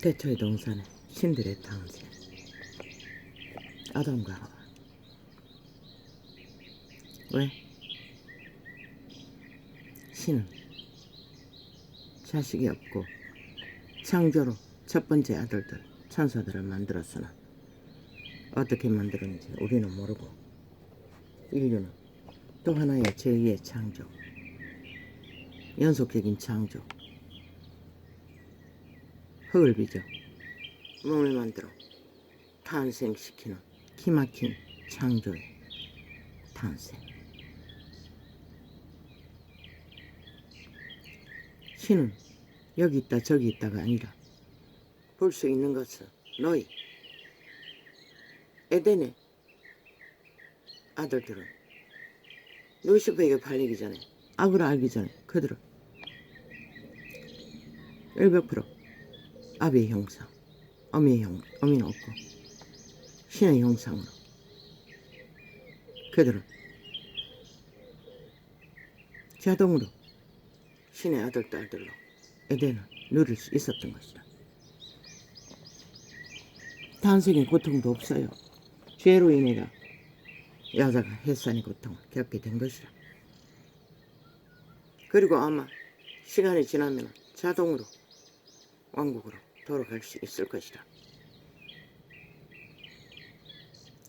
태초의 동산에 신들의 탄생. 아담과 하와. 왜? 신은 자식이 없고 창조로 첫 번째 아들들 천사들을 만들었으나 어떻게 만들었는지 우리는 모르고 인류는 또 하나의 제2의 창조, 연속적인 창조, 흙을 빚어 몸을 만들어 탄생시키는 기막힌 창조의 탄생. 신은 여기 있다 저기 있다가 아니라 볼 수 있는 것은 너희 에덴의 아들들은 루시퍼에게 팔리기 전에, 악을 알기 전에 그들은 100% 아비의 형상, 어미는 없고 신의 형상으로 그들은 자동으로 신의 아들, 딸들로 에덴을 누릴 수 있었던 것이다. 탄생의 고통도 없어요. 죄로 인해가 여자가 해산의 고통을 겪게 된 것이다. 그리고 아마 시간이 지나면 자동으로 왕국으로 돌아갈 수 있을 것이다.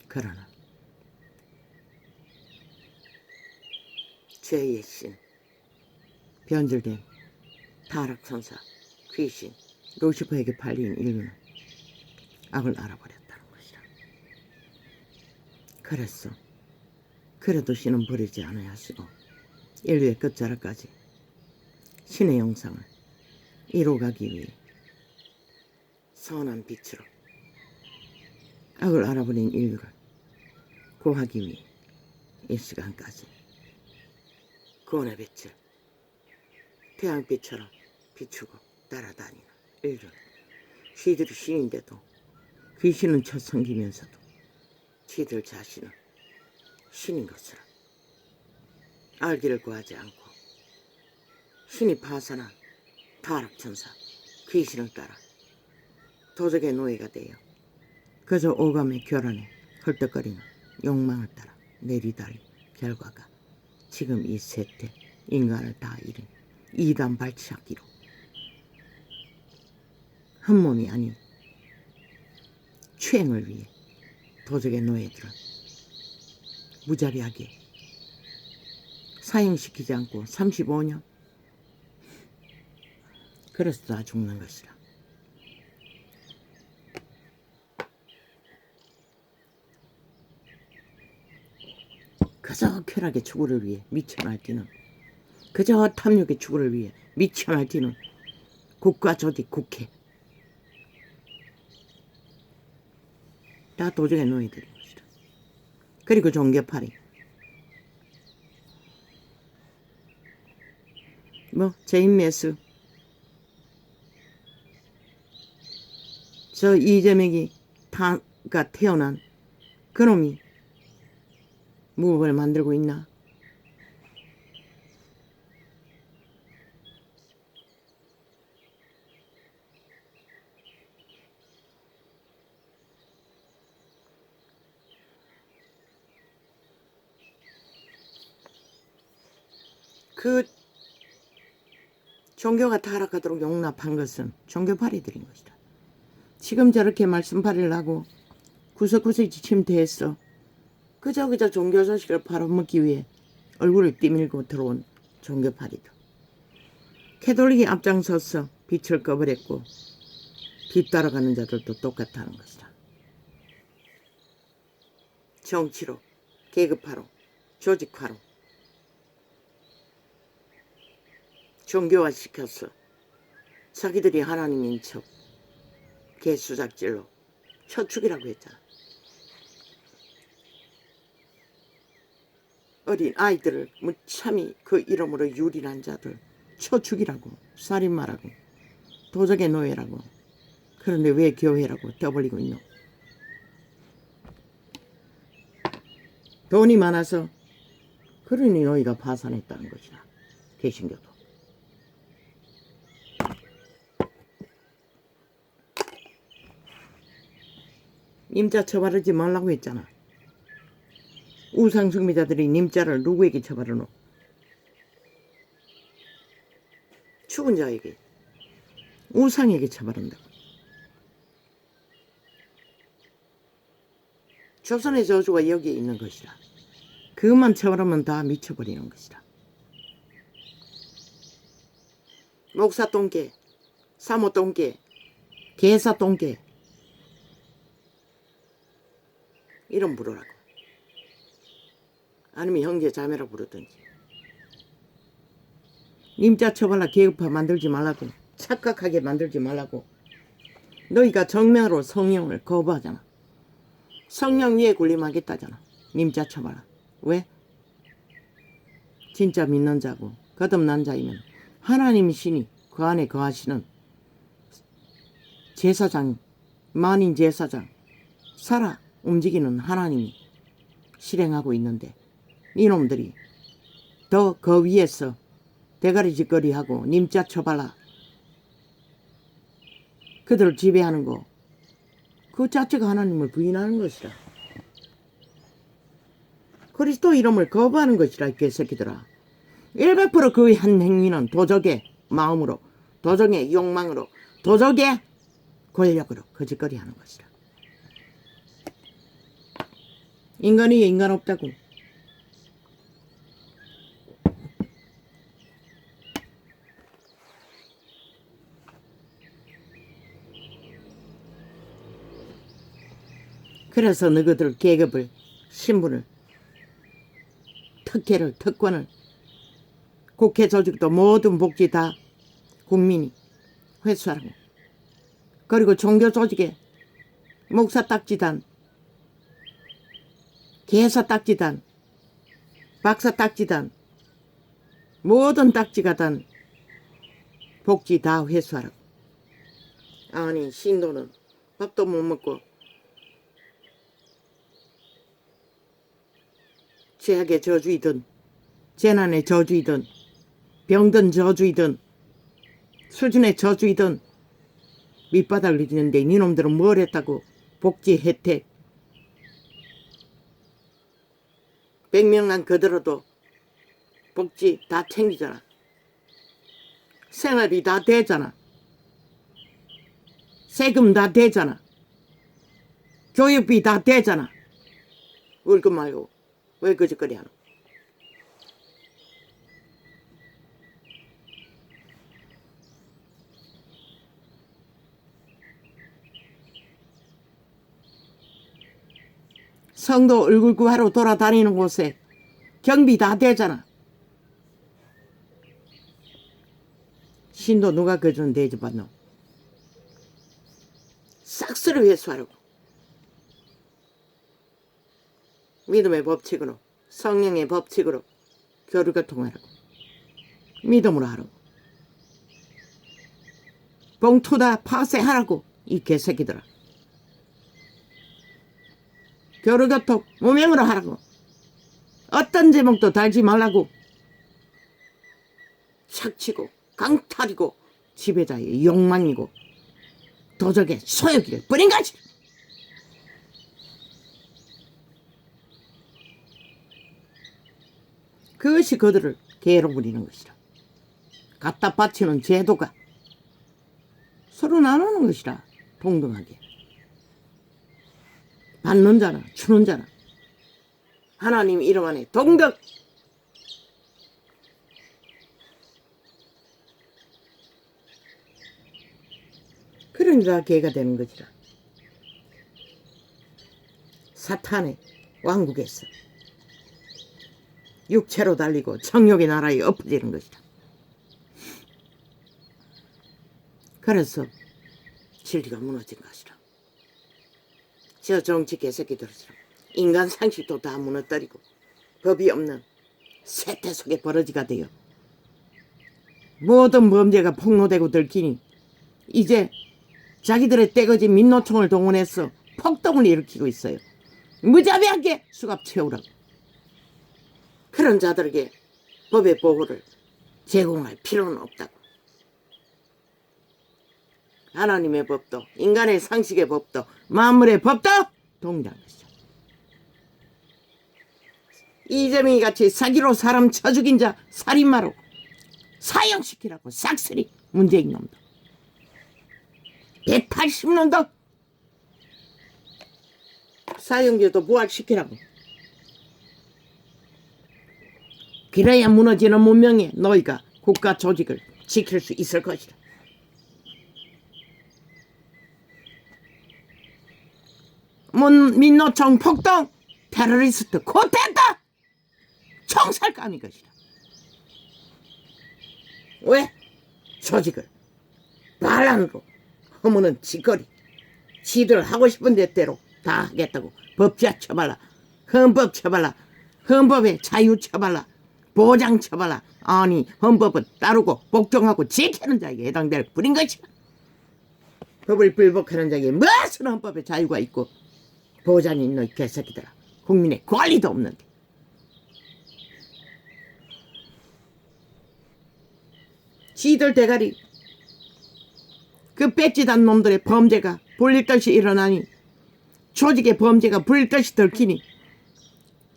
그러나 죄의 신, 변질된 타락천사, 귀신, 루시퍼에게 팔린 인류는 악을 알아버렸다는 것이다. 그래도 신은 버리지 않아야 하시고 인류의 끝자락까지 신의 영상을 이뤄가기 위해 선한 빛으로 악을 알아버린 인류를 구하기 위해 이 시간까지 구원의 빛을 태양빛처럼 비추고 따라다니는 인류는 쥐들이 신인데도 귀신은 첫 섬기면서도 쥐들 자신은 신인 것을 알기를 구하지 않고 신이 파산한 타락천사 귀신을 따라 도적의 노예가 되어 그저 오감의 교란에 헐떡거리는 욕망을 따라 내리달린 결과가 지금 이 세태 인간을 다 잃은 이단 발치하기로 한 몸이 아닌 추행을 위해 도적의 노예들은 무자비하게 사형시키지 않고 35년 그래서 다 죽는 것이라. 그저 쾌락의 추구를 위해 미쳐 날뛰는, 그저 탐욕의 추구를 위해 미쳐 날뛰는 국가 조직 국회 다 도적의 노예들인 것이다. 그리고 종교팔이 제임메스 저 이재명이 가 태어난 그놈이 무엇을 만들고 있나? 그 종교가 타락하도록 용납한 것은 종교파리들인 것이다. 지금 저렇게 말씀팔이를 하고 구석구석 침대했어. 그저 종교 소식을 팔아먹기 위해 얼굴을 띠밀고 들어온 종교파리들. 캐톨릭이 앞장서서 빛을 꺼버렸고 뒤따라가는 자들도 똑같다는 것이다. 정치로, 계급화로, 조직화로 종교화시켰어. 자기들이 하나님인 척 개수작질로 처축이라고 했잖아. 어린 아이들을 무참히 그 이름으로 유린한 자들 처축이라고, 살인마라고, 도적의 노예라고. 그런데 왜 교회라고 떠벌리고 있노? 돈이 많아서 그러니 너희가 파산했다는 것이다. 개신교도. 임자 처벌하지 말라고 했잖아. 우상숭배자들이 님자를 누구에게 처벌하노? 죽은 자에게, 우상에게 처벌한다고. 조선의 저주가 여기에 있는 것이라. 그것만 처벌하면 다 미쳐버리는 것이라. 목사 똥개, 사모 똥개, 개사 똥개 이름 부르라고. 아니면 형제 자매라 부르든지. 님자 처벌라 계급화 만들지 말라고. 착각하게 만들지 말라고. 너희가 정면으로 성령을 거부하잖아. 성령 위에 군림하겠다잖아. 님자 처벌라. 왜? 진짜 믿는 자고 거듭난 자이면 하나님 신이 그 안에 거하시는 제사장, 만인 제사장, 살아 움직이는 하나님이 실행하고 있는데 이놈들이 더 그 위에서 대가리 짓거리하고 님자 처발라 그들을 지배하는 거, 그 자체가 하나님을 부인하는 것이라. 그리스도 이름을 거부하는 것이라. 이 개새끼들아. 100% 그 한 행위는 도적의 마음으로, 도적의 욕망으로, 도적의 권력으로 거짓거리 하는 것이라. 인간이 인간 없다고. 그래서 너희들 계급을, 신분을, 특혜를, 특권을, 국회 조직도 모든 복지 다 국민이 회수하라고. 그리고 종교 조직에 목사 딱지단, 개사 딱지단, 박사 딱지단, 모든 딱지가 단 복지 다 회수하라고. 아니 신도는 밥도 못 먹고 죄악의 저주이든 재난의 저주이든 병든 저주이든 수준의 저주이든 밑바닥을 이기는데 니놈들은 뭘 했다고. 복지 혜택 100명만 거들어도 복지 다 챙기잖아. 생활비 다 되잖아. 세금 다 되잖아. 교육비 다 되잖아. 월급 말고 왜 거짓거리 하노? 성도 얼굴 구하러 돌아다니는 곳에 경비 다 되잖아. 신도 누가 그전 대접받노? 싹스를 회수하라고. 믿음의 법칙으로, 성령의 법칙으로 교류교통하라고. 믿음으로 하라고. 봉투 다 파쇄하라고. 이 개새끼들아. 교류교통 무명으로 하라고. 어떤 제목도 달지 말라고. 착취고 강탈이고 지배자의 욕망이고 도적의 소욕이를 뿌린 거지. 그것이 그들을 개로 부리는 것이라. 갖다 바치는 제도가 서로 나누는 것이라. 동등하게. 받는 자나 주는 자나 하나님 이름 안에 동등. 그런 자가 개가 되는 것이라. 사탄의 왕국에서 육체로 달리고 정욕의 나라에 엎어지는 것이다. 그래서 진리가 무너진 것이라. 저 정치 개새끼들처럼 인간 상식도 다 무너뜨리고 법이 없는 세태 속에 버러지가 되어 모든 범죄가 폭로되고 들키니 이제 자기들의 떼거지 민노총을 동원해서 폭동을 일으키고 있어요. 무자비하게 수갑 채우라고. 그런 자들에게 법의 보호를 제공할 필요는 없다고. 하나님의 법도 인간의 상식의 법도 만물의 법도 동일한 것이죠. 이재명이 같이 사기로 사람 쳐 죽인 자 살인마로 사형시키라고 싹쓸이 문재인 놈도 180년도 사형제도 부활시키라고. 그래야 무너지는 문명에 너희가 국가 조직을 지킬 수 있을 것이다. 민노총 폭동 테러리스트 코텐다 총살감이 것이다. 왜? 조직을 반란으로 허무는 짓거리 지들 하고 싶은 대로 다 하겠다고 법제화 쳐발라 헌법 쳐발라 헌법에 자유 쳐발라 보장 쳐발라. 아니 헌법은 따르고 복종하고 지키는 자에게 해당될 뿐인 것이다. 법을 불복하는 자에게 무슨 헌법에 자유가 있고 보장이 있는 개새끼들아. 국민의 권리도 없는데. 지들 대가리 그 배지단 놈들의 범죄가 불릴 듯이 일어나니 조직의 범죄가 불릴 듯이 들키니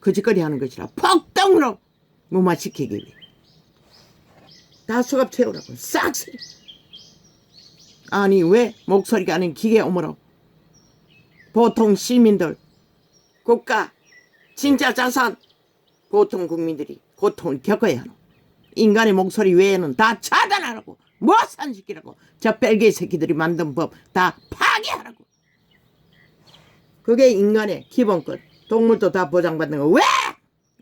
그 짓거리 하는 것이라 폭동으로 무마시키기 위해 다 수갑 채우라고 싹쓸이. 아니 왜 목소리가 아닌 기계 오므로 보통 시민들 국가 진짜 자산 보통 국민들이 고통을 겪어야 하노. 인간의 목소리 외에는 다 차단하라고 무산시키라고 저 뺄개 새끼들이 만든 법 다 파괴하라고. 그게 인간의 기본권. 동물도 다 보장받는 거 왜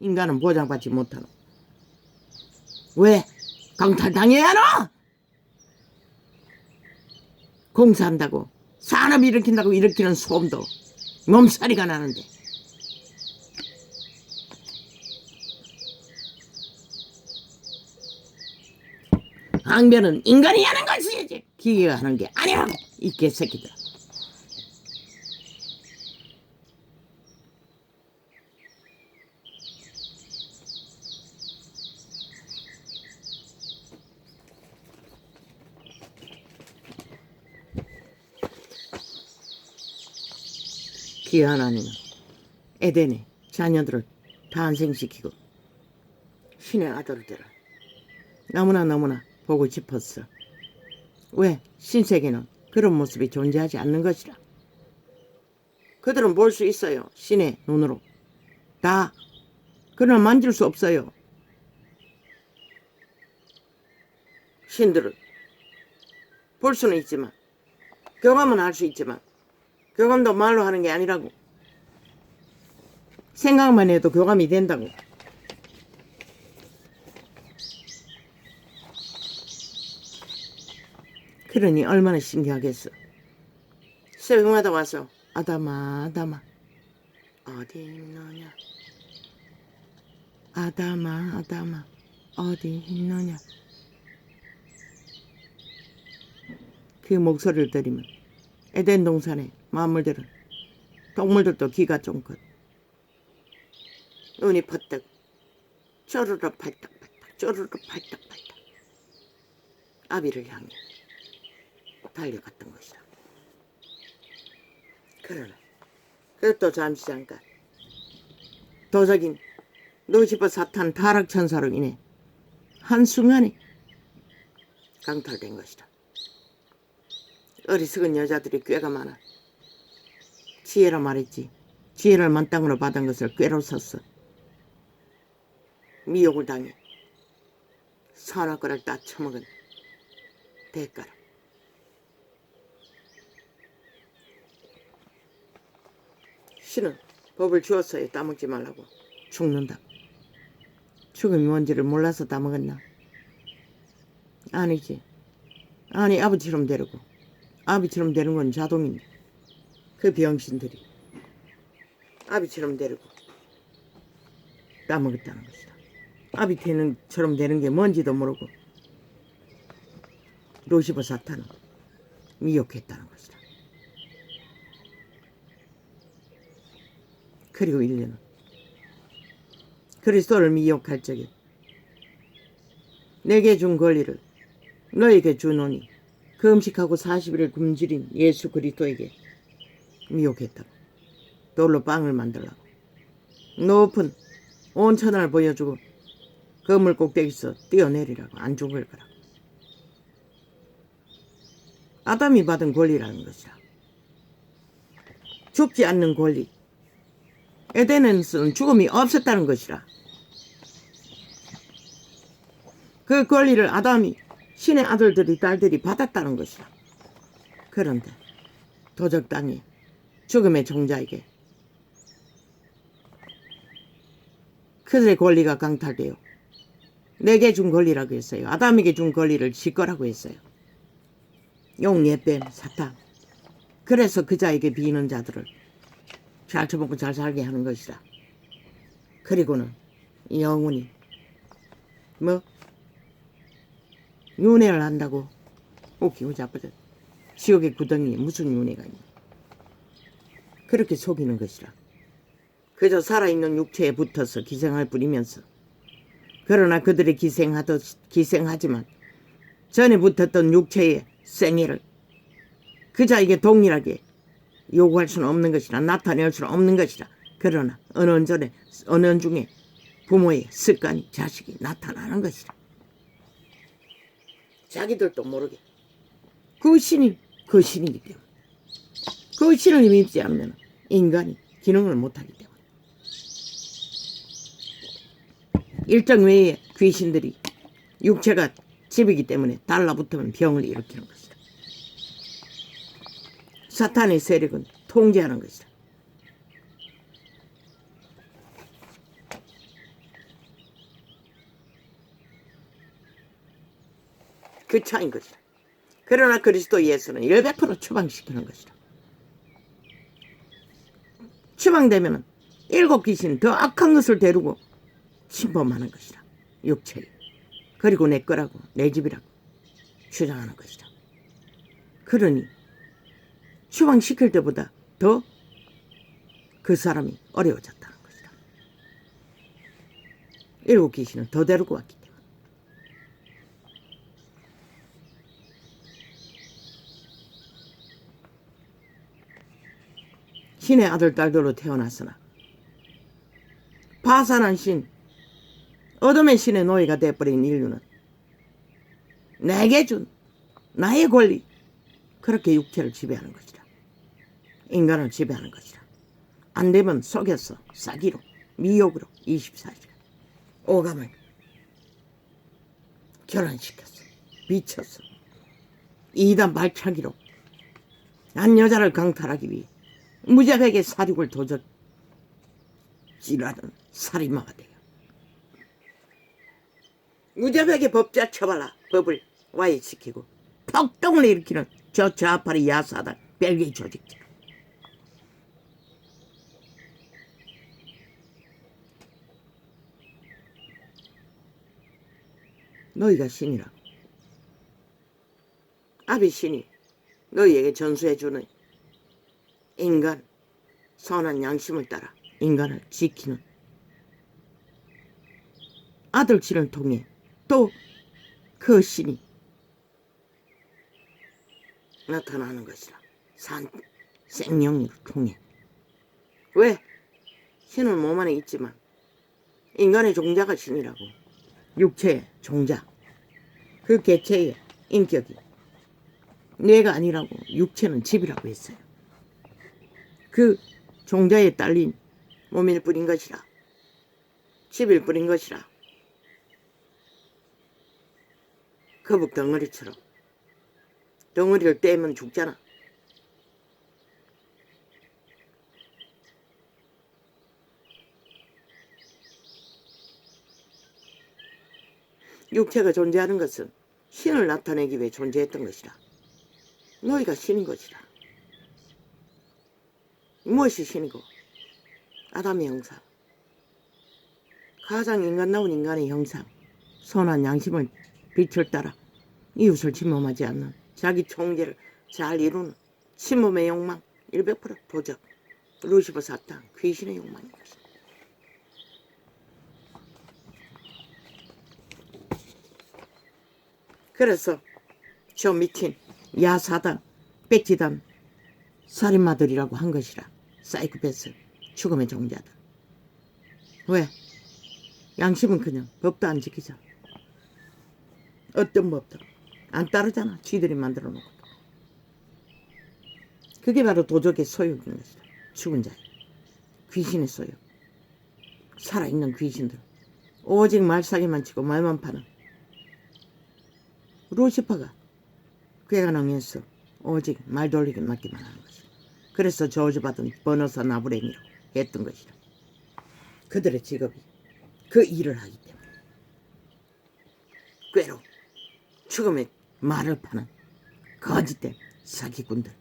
인간은 보장받지 못하노? 왜 강탈당해야 하노? 공사한다고 산업 일으킨다고 일으키는 소음도 몸살이가 나는데. 항변은 인간이 하는 것이지 기계가 하는 게 아니라고 이 개새끼들. 기 하나님은 에덴에 자녀들을 탄생시키고 신의 아들들을 너무나 보고 싶었어. 왜? 신세계는 그런 모습이 존재하지 않는 것이라. 그들은 볼 수 있어요. 신의 눈으로 다. 그러나 만질 수 없어요. 신들은 볼 수는 있지만 교감은 할 수 있지만 교감도 말로 하는 게 아니라고. 생각만 해도 교감이 된다고. 그러니 얼마나 신기하겠어. 새벽마다 와서 아담아 어디 있느냐, 아담아 어디 있느냐. 그 목소리를 들으면 에덴 동산의 만물들은 동물들도 귀가 쫑긋 눈이 퍼뜩 쪼르르 팔딱팔딱 쪼르르 팔딱팔딱 아비를 향해 달려갔던 것이다. 그러나 그것도 잠시 잠깐 도적인 루시퍼 사탄 타락천사로 인해 한순간에 강탈된 것이다. 어리석은 여자들이 꽤가 많아. 지혜라 말했지. 지혜를 만땅으로 받은 것을 꾀로 썼어. 미혹을 당해 선악과를 다 처먹은 대가로. 신은 법을 주었어요. 따먹지 말라고. 죽는다. 죽음이 뭔지를 몰라서 따먹었나? 아니지. 아니 아버지처럼 되려고. 아비처럼 되는 건 자동인데 그 병신들이 아비처럼 되려고 따먹었다는 것이다. 아비처럼 되는 게 뭔지도 모르고 루시퍼 사탄은 미혹했다는 것이다. 그리고 인류는 그리스도를 미혹할 적에 내게 준 권리를 너에게 주노니 금식하고 40일을 굶주린 예수 그리스도에게 미혹했다고. 돌로 빵을 만들라고. 높은 온천을 보여주고 건물 꼭대기에서 뛰어내리라고. 안 죽을 거라고. 아담이 받은 권리라는 것이라. 죽지 않는 권리. 에덴에서는 죽음이 없었다는 것이라. 그 권리를 아담이 신의 아들들이 딸들이 받았다는 것이라. 그런데 도적 땅에 죽음의 종자에게 그들의 권리가 강탈되어 내게 준 권리라고 했어요. 아담에게 준 권리를 지 거라고 했어요. 용예뱀 사탄. 그래서 그 자에게 비는 자들을 잘 처먹고 잘 살게 하는 것이라. 그리고는 영원히 윤회를 한다고. 웃기고 자빠져. 지옥의 구덩이에 무슨 윤회가 있냐. 그렇게 속이는 것이라. 그저 살아있는 육체에 붙어서 기생할 뿐이면서. 그러나 그들이 기생하지만 전에 붙었던 육체의 생애를 그 자에게 동일하게 요구할 수는 없는 것이라. 나타낼 수는 없는 것이라. 그러나 어느 중에 부모의 습관이 자식이 나타나는 것이라. 자기들도 모르게 그 신이기 때문에. 그 신을 믿지 않으면 인간이 기능을 못하기 때문에. 일정 외에 귀신들이 육체가 집이기 때문에 달라붙으면 병을 일으키는 것이다. 사탄의 세력은 통제하는 것이다. 그 차인 것이다. 그러나 그리스도 예수는 100% 추방시키는 것이다. 추방되면 7 귀신 더 악한 것을 데리고 침범하는 것이다. 육체에. 그리고 내 거라고 내 집이라고 주장하는 것이다. 그러니 추방시킬 때보다 더 그 사람이 어려워졌다는 것이다. 7 귀신을 더 데리고 왔기 때문에. 신의 아들 딸들로 태어났으나 파산한 신, 어둠의 신의 노예가 되어버린 인류는 내게 준 나의 권리, 그렇게 육체를 지배하는 것이다. 인간을 지배하는 것이다. 안 되면 속여서 사기로, 미혹으로 24시간 오감을 결혼시켰어. 미쳤어. 이단 발차기로 난 여자를 강탈하기 위해 무자백의 사륙을 도적질하는 살인마가 되어 무자백의 법자 처벌라 법을 와해시키고 폭동을 일으키는 저 좌파리 야사단 벨기에 조직자. 너희가 신이라고. 아비 신이 너희에게 전수해주는 인간 선한 양심을 따라 인간을 지키는 아들신을 통해 또 그 신이 나타나는 것이라. 생명을 통해. 왜? 신은 몸 안에 있지만 인간의 종자가 신이라고. 육체의 종자. 그 개체의 인격이 내가 아니라고. 육체는 집이라고 했어요. 그 종자에 딸린 몸일 뿐인 것이라. 집일 뿐인 것이라. 거북 덩어리처럼. 덩어리를 떼면 죽잖아. 육체가 존재하는 것은 신을 나타내기 위해 존재했던 것이라. 너희가 신인 것이라. 무엇이 신이고? 아담의 형상. 가장 인간다운 인간의 형상. 선한 양심을 빛을 따라 이웃을 침범하지 않는 자기 총재를 잘 이루는 침범의 욕망 100% 도적. 루시퍼 사탄 귀신의 욕망인 것이다. 그래서 저 미친 야사단, 백지단 살인마들이라고 한 것이라. 사이코패스. 죽음의 종자들. 왜? 양심은 그냥 법도 안 지키잖아. 어떤 법도 안 따르잖아. 쥐들이 만들어 놓고. 그게 바로 도적의 소욕인 것이다. 죽은 자의 귀신의 소욕. 살아있는 귀신들. 오직 말싸기만 치고 말만 파는 루시퍼가 꾀가 능해서 오직 말 돌리기 맞기만 하는 것이다. 그래서 저주받은 번호사 나부랭이라고 했던 것이다. 그들의 직업이 그 일을 하기 때문에 꾀로 죽음의 말을 파는 거짓된 사기꾼들,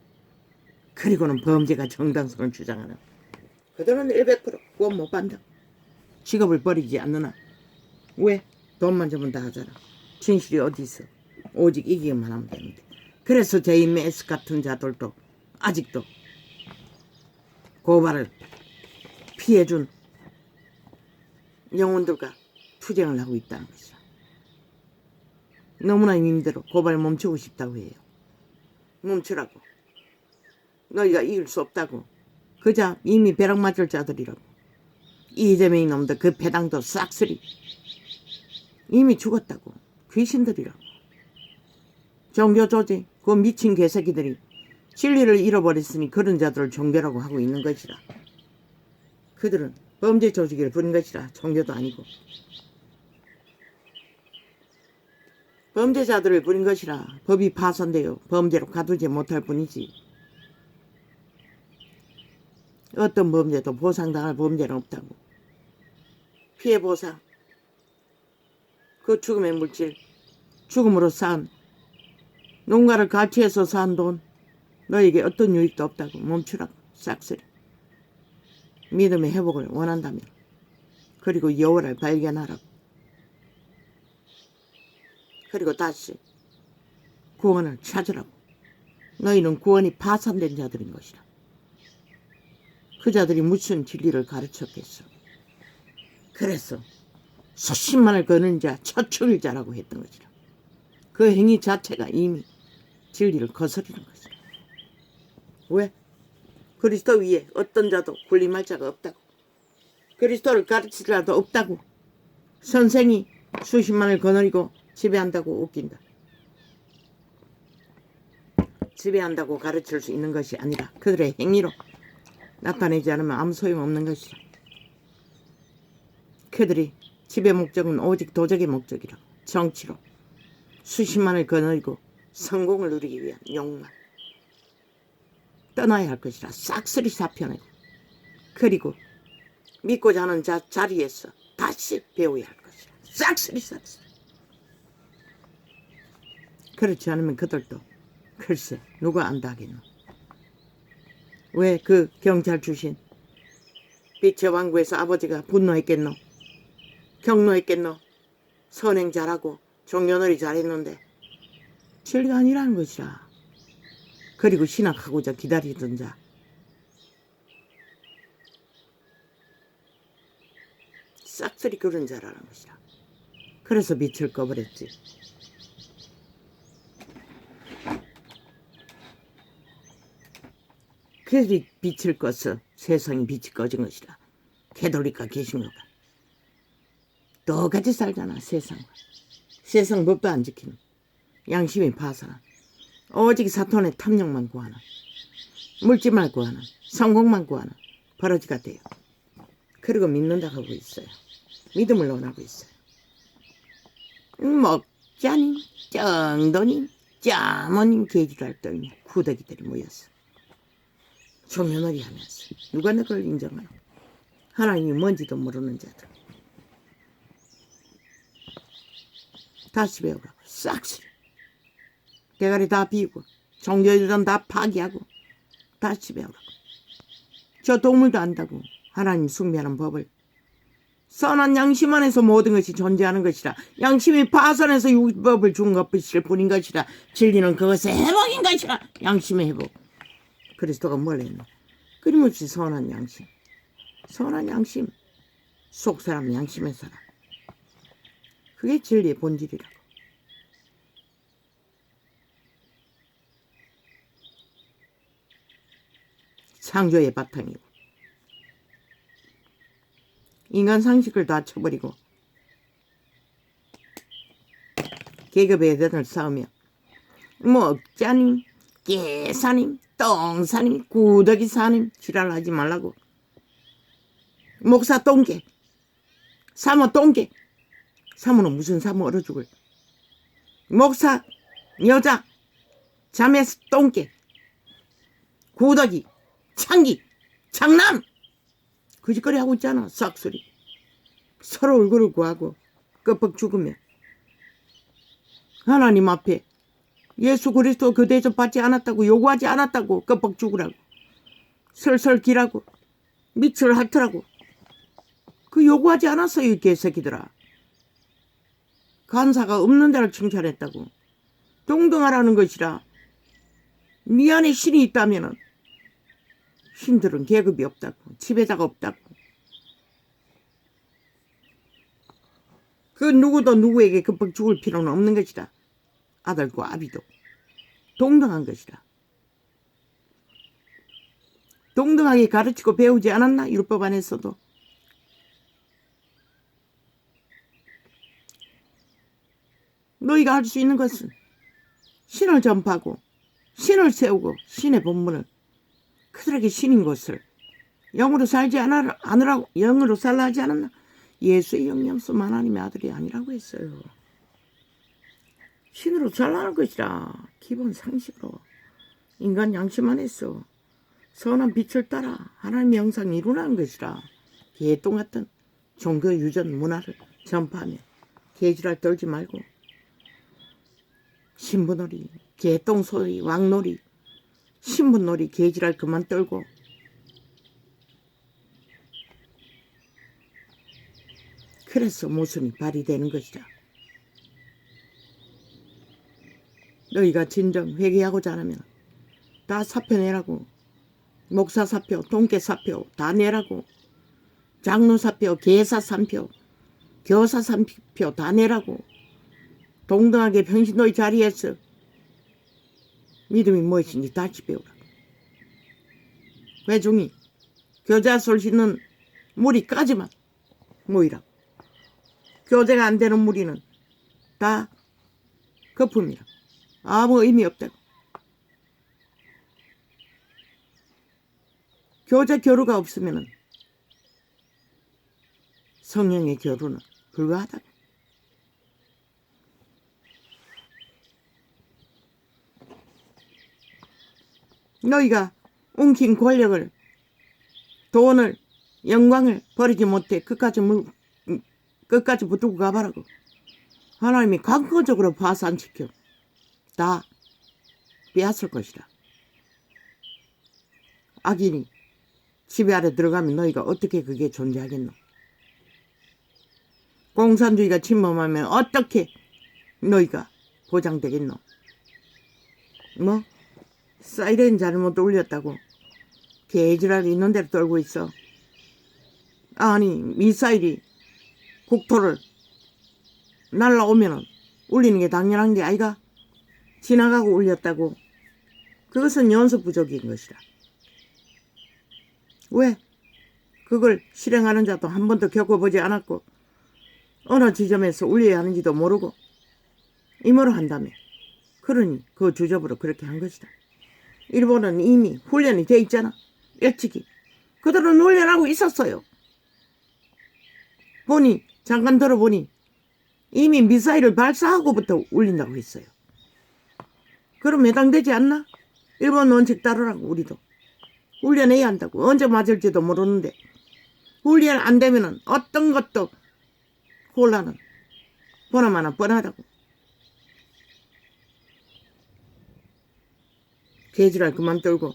그리고는 범죄가 정당성을 주장하는 그들은 100% 구원 못 받는다. 직업을 버리지 않느나. 왜? 돈만 주면 다 하잖아. 진실이 어디 있어? 오직 이기기만 하면 되는데. 그래서 JMS 같은 자들도 아직도 고발을 피해준 영혼들과 투쟁을 하고 있다는 것이야. 너무나 힘들어. 고발 멈추고 싶다고 해요. 멈추라고. 너희가 이길 수 없다고. 그자 이미 벼락 맞을 자들이라고. 이재명이 놈들 그 배당도 싹쓸이 이미 죽었다고. 귀신들이라고. 종교조직 그 미친 개새끼들이 진리를 잃어버렸으니 그런 자들을 종교라고 하고 있는 것이라. 그들은 범죄 조직을 부린 것이라. 종교도 아니고 범죄자들을 부린 것이라. 법이 파손되어 범죄로 가두지 못할 뿐이지. 어떤 범죄도 보상당할 범죄는 없다고. 피해 보상, 그 죽음의 물질, 죽음으로 쌓은 농가를 가치해서 쌓은 돈, 너에게 어떤 유익도 없다고. 멈추라고. 싹쓸이. 믿음의 회복을 원한다면, 그리고 여호와를 발견하라고. 그리고 다시 구원을 찾으라고. 너희는 구원이 파산된 자들인 것이라. 그 자들이 무슨 진리를 가르쳤겠어. 그래서 수십만을 거는 자 처출자라고 했던 것이라. 그 행위 자체가 이미 진리를 거스르는 것이라. 왜? 그리스도 위에 어떤 자도 군림할 자가 없다고. 그리스도를 가르칠 자도 없다고. 선생이 수십만을 거느리고 지배한다고 웃긴다. 지배한다고 가르칠 수 있는 것이 아니라 그들의 행위로 나타내지 않으면 아무 소용없는 것이라. 그들이 지배 목적은 오직 도적의 목적이라. 정치로 수십만을 거느리고 성공을 누리기 위한 욕망. 떠나야 할 것이라. 싹쓸이 사표내고, 그리고 믿고자 하는 자리에서 다시 배워야 할 것이라. 싹쓸이. 그렇지 않으면 그들도 글쎄 누가 안다 하겠노. 왜 그 경찰 출신 빛의 왕국에서 아버지가 분노했겠노. 경노했겠노. 선행 잘하고 종교놀이 잘했는데 진리가 아니라는 것이라. 그리고 신학하고자 기다리던 자, 싹쓸이 그런 자라는 것이라. 그래서 빛을 꺼버렸지. 그들이 빛을 꺼서 세상이 빛이 꺼진 것이라. 캐톨릭과 개신교가 똑같이 살잖아. 세상 법도 안 지키는, 양심이 파산한, 오직 사탄의 탐욕만 구하는, 물질만 구하는, 성공만 구하는 버러지가 돼요. 그리고 믿는다 하고 있어요. 믿음을 논하고 있어요. 목자님, 정도님, 짜모님 계지랄 떨니 구더기들이 모였어. 종교놀이 하면서 누가 너를 인정하노. 하나님이 뭔지도 모르는 자들. 다시 배우라고. 싹쓸이. 대가리 다 비우고 종교이든 다 파기하고 다시 배우라고. 저 동물도 안다고. 하나님 숭배하는 법을. 선한 양심 안에서 모든 것이 존재하는 것이라. 양심이 파산해서 율법을 준 것일 뿐인 것이라. 진리는 그것의 회복인 것이라. 양심의 회복. 그리스도가 뭘 했노? 끊임없이 선한 양심. 선한 양심. 속사람 양심의 사람. 그게 진리의 본질이라고. 창조의 바탕이고 인간 상식을 다 쳐버리고 계급의 애들을 싸우며 뭐 억자님, 깨사님, 똥사님, 구더기사님 지랄하지 말라고. 목사 똥개, 사모 똥개. 사모는 무슨 사모 얼어 죽을. 목사 여자 자매 똥개, 구더기, 창기, 장남 거짓거리 하고 있잖아. 싹소리. 서로 얼굴을 구하고 끄뻑 죽으며 하나님 앞에 예수 그리스도 그 대접 받지 않았다고 요구하지 않았다고 끄뻑 죽으라고 설설 기라고 밑을 핥으라고 그 요구하지 않았어요. 이 개새끼들아. 간사가 없는 데를 칭찬했다고. 동등하라는 것이라. 미안해 신이 있다면은 신들은 계급이 없다고 지배자가 없다고. 그 누구도 누구에게 급박 죽을 필요는 없는 것이다. 아들고 아비도 동등한 것이다. 동등하게 가르치고 배우지 않았나? 율법 안에서도. 너희가 할 수 있는 것은 신을 전파하고 신을 세우고 신의 본문을 그들에게 신인 것을 영으로 살지 않으라고 영으로 살라 하지 않았나? 예수의 영양소 하나님의 아들이 아니라고 했어요. 신으로 살라는 것이라. 기본 상식으로 인간 양심 안에서 선한 빛을 따라 하나님의 형상을 이루라는 것이라. 개똥 같은 종교 유전 문화를 전파하며 개지랄 떨지 말고 신부놀이, 개똥소리, 왕놀이, 신부놀이, 개지랄 그만 떨고 그래서 모순이 발휘되는 것이다. 너희가 진정 회개하고자 하면 다 사표 내라고. 목사 사표, 동계 사표 다 내라고. 장로 사표, 계사 사표, 교사 사표 다 내라고. 동등하게 평신 너희 자리에서 믿음이 무엇인지 다시 배우라. 회중이 교제술 씻는 무리까지만 모이라고. 교제가 안 되는 무리는 다 거품이라. 아무 의미 없다고. 교제 교류가 없으면 성령의 교류는 불가하다고. 너희가 웅킨 권력을, 돈을, 영광을 버리지 못해 끝까지 붙들고 가봐라고. 하나님이 강권적으로 파산시켜 다 빼앗을 것이다. 악인이 지배 아래 들어가면 너희가 어떻게 그게 존재하겠노? 공산주의가 침범하면 어떻게 너희가 보장되겠노? 뭐? 사이렌 잘못 울렸다고 개지랄 있는 대로 떨고 있어. 아니 미사일이 국토를 날라오면은 울리는 게 당연한 게 아이가? 지나가고 울렸다고. 그것은 연습 부족인 것이다. 왜? 그걸 실행하는 자도 한 번도 겪어보지 않았고 어느 지점에서 울려야 하는지도 모르고 임의로 한다며. 그러니 그 주접으로 그렇게 한 것이다. 일본은 이미 훈련이 돼 있잖아. 일찍이. 그들은 훈련하고 있었어요. 잠깐 들어보니 이미 미사일을 발사하고부터 울린다고 했어요. 그럼 해당되지 않나? 일본 원칙 따르라고. 우리도 훈련해야 한다고. 언제 맞을지도 모르는데 훈련 안 되면은 어떤 것도 혼란은 보나마나 뻔하다고. 개지랄 그만 떨고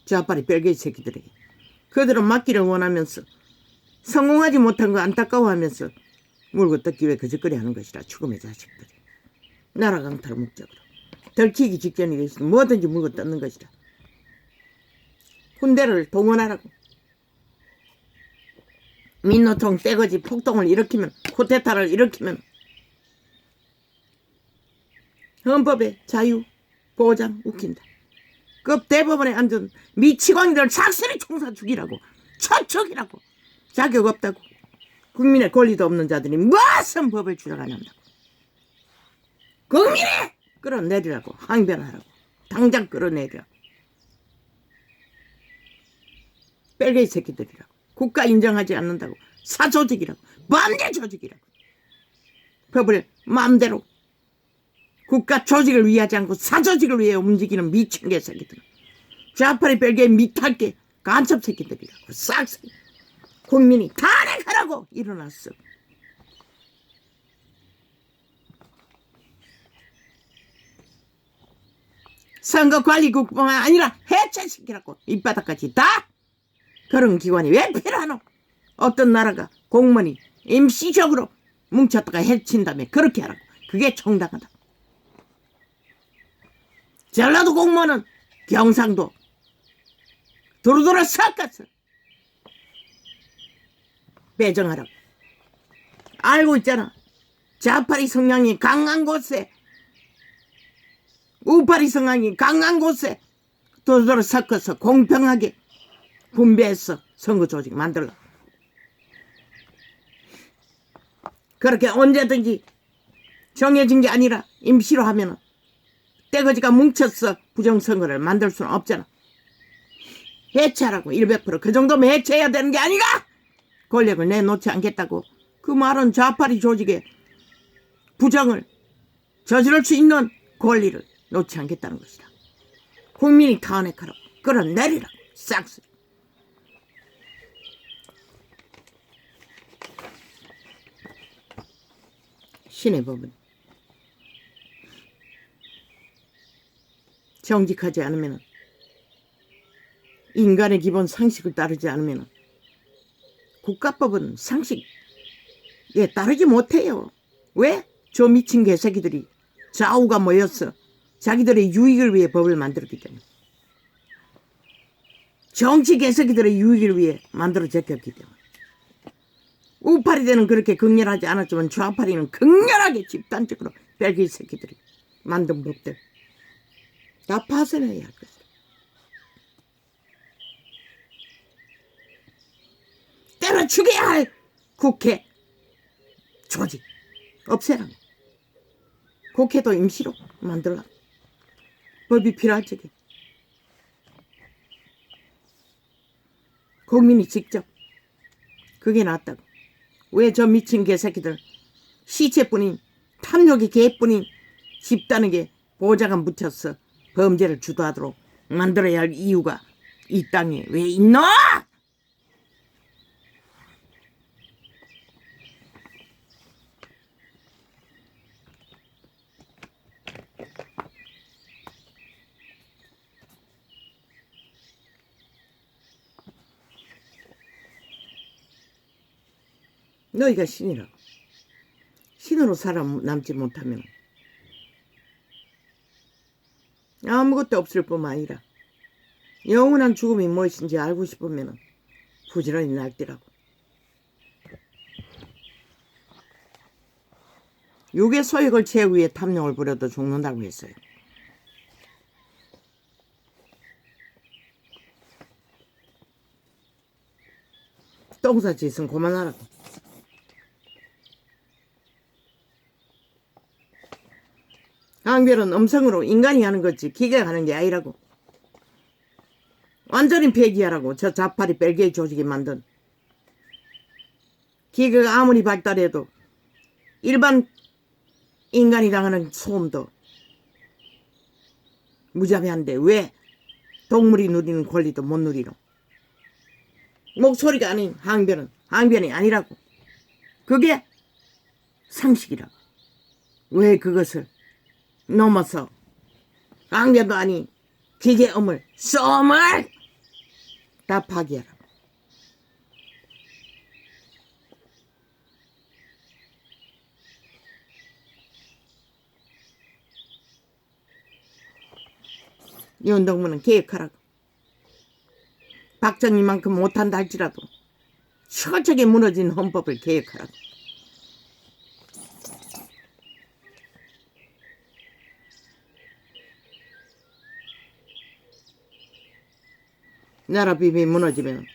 좌빨이 뺄개이 새끼들에게. 그들은 맞기를 원하면서 성공하지 못한 거 안타까워하면서 물고 뜯기 위해 거짓거리 하는 것이라. 죽음의 자식들이. 나라 강탈 목적으로 들키기 직전에 있으면 뭐든지 물고 뜯는 것이다. 군대를 동원하라고. 민노총 떼거지 폭동을 일으키면, 쿠데타를 일으키면 헌법의 자유 보장 웃긴다. 그 대법원에 앉은 미치광이들 삭슬이 총사 죽이라고. 처척이라고. 자격 없다고. 국민의 권리도 없는 자들이 무슨 법을 주장하냐고. 국민이 끌어내리라고. 항변하라고. 당장 끌어내리라고. 뺄개이 새끼들이라고. 국가 인정하지 않는다고. 사조직이라고. 반대 조직이라고. 법을 마음대로 국가 조직을 위하지 않고 사조직을 위해 움직이는 미친 개새끼들. 좌파리 뺄개이 밑탈게 간첩 새끼들이라고. 싹 국민이 탄핵하라고 일어났어. 선거관리국뿐만 아니라 해체시키라고. 입바닥까지 다. 그런 기관이 왜 필요하노? 어떤 나라가 공무원이 임시적으로 뭉쳤다가 해친다며 그렇게 하라고. 그게 정당하다. 전라도 공무원은 경상도 두루두루 섞었어. 배정하라고. 알고 있잖아. 좌파리 성향이 강한 곳에 우파리 성향이 강한 곳에 두루두루 섞어서 공평하게 분배해서 선거 조직 만들라. 그렇게 언제든지 정해진 게 아니라 임시로 하면은 떼거지가 뭉쳐서 부정선거를 만들 수는 없잖아. 해체하라고. 100%. 그 정도면 해체해야 되는 게 아닌가? 권력을 내놓지 않겠다고. 그 말은 좌파리 조직의 부정을 저지를 수 있는 권리를 놓지 않겠다는 것이다. 국민이 탄핵하라고. 끌어내리라고. 싹쓸이. 신의 법은 정직하지 않으면, 인간의 기본 상식을 따르지 않으면 국가법은 상식에 따르지 못해요. 왜? 저 미친 개새끼들이 좌우가 모여서 자기들의 유익을 위해 법을 만들었기 때문에. 정치 개새끼들의 유익을 위해 만들어졌기 때문에. 우파리들은 그렇게 극렬하지 않았지만 좌파리는 극렬하게 집단적으로 뺄개이 새끼들이 만든 법들 다 파손해야 할 것이다. 때려 죽여야 할 국회 조직 없애라. 국회도 임시로 만들라. 법이 필요할 적에 국민이 직접. 그게 낫다고. 왜 저 미친 개새끼들 시체뿐인 탐욕의 개뿐인 집단에게 보좌관 붙여서 범죄를 주도하도록 만들어야 할 이유가 이 땅에 왜 있노? 너희가 신이라고. 신으로 살아남지 못하면 아무것도 없을 뿐만 아니라 영원한 죽음이 무엇인지 알고 싶으면 부지런히 날뛰라고. 육의 소욕을 채우기 위해 탐욕을 부려도 죽는다고 했어요. 똥사짓은 그만하라고. 항별은 음성으로 인간이 하는 거지 기계가 하는 게 아니라고. 완전히 폐기하라고. 저 좌파리 뺄개이 조직이 만든. 기계가 아무리 발달해도 일반 인간이 당하는 소음도 무자비한데 왜 동물이 누리는 권리도 못 누리노? 목소리가 아닌 항변이 아니라고. 그게 상식이라고. 왜 그것을 넘어서 항변도 아닌 기계 소음을 다 파기하라고. 윤동무는 개혁하라고. 박정희만큼 못한다 할지라도 철저하게 무너진 헌법을 개혁하라고. 나라 비밀이 무너지면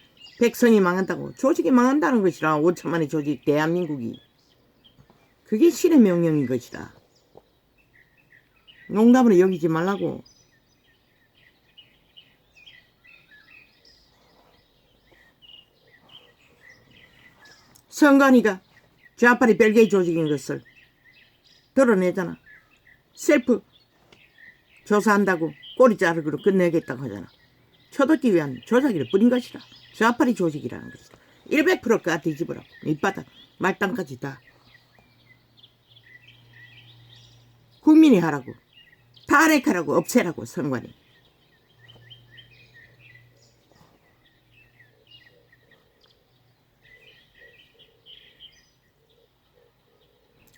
백성이 망한다고. 조직이 망한다는 것이라. 5천만의 조직 대한민국이. 그게 신의 명령인 것이다. 농담으로 여기지 말라고. 선관위가 좌파리 벨기에 조직인 것을 드러내잖아. 셀프 조사한다고 꼬리 자르기로 끝내겠다고 하잖아. 쳐듣기 위한 조작기를 뿌린 것이라. 좌파리 조직이라는 것이다. 100%가 뒤집으라고. 밑바닥 말단까지 다. 국민이 하라고. 탄핵하라고. 없애라고. 선관위.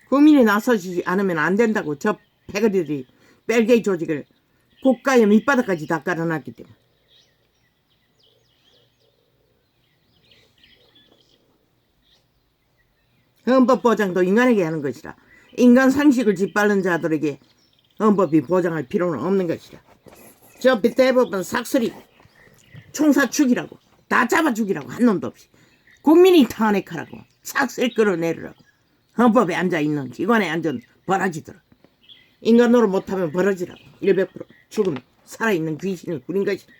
국민이 나서지 않으면 안 된다고. 저 패거리들이 벨기에 조직을 국가의 밑바닥까지 다 깔아놨기 때문에. 헌법 보장도 인간에게 하는 것이라. 인간 상식을 짓밟는 자들에게 헌법이 보장할 필요는 없는 것이라. 저 대법원 삭슬이 총사 죽이라고. 다 잡아 죽이라고. 한 놈도 없이. 국민이 탄핵하라고. 삭슬 끌어내리라고. 헌법에 앉아있는 기관에 앉은 버라지들. 인간으로 못하면 버러지라고. 100% 죽음 살아있는 귀신을 부린 것이다.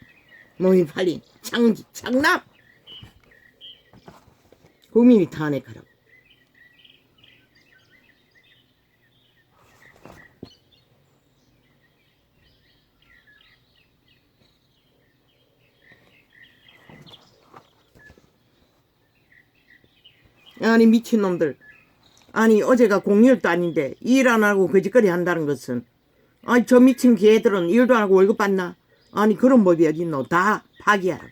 몸이 팔린 창지 창남. 국민이 탄핵하라고. 아니 미친놈들. 아니 어제가 공휴일도 아닌데 일 안 하고 거짓거리 한다는 것은, 아니 저 미친 개들은 일도 안 하고 월급 받나? 아니 그런 법이 어딨노. 다 파기하라고.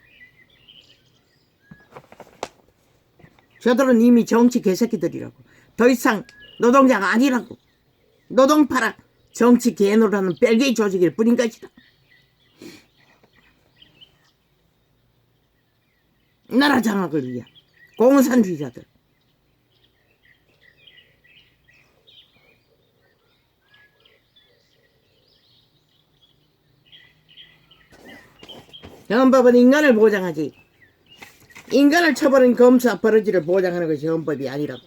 저들은 이미 정치 개새끼들이라고. 더 이상 노동자가 아니라고. 노동파라 정치 개노라는 벨기에 조직을 뿌린 것이다. 나라 장악을 위한 공산주의자들. 헌법은 인간을 보장하지. 인간을 처벌한 검사 버러지를 보장하는 것이 헌법이 아니라고.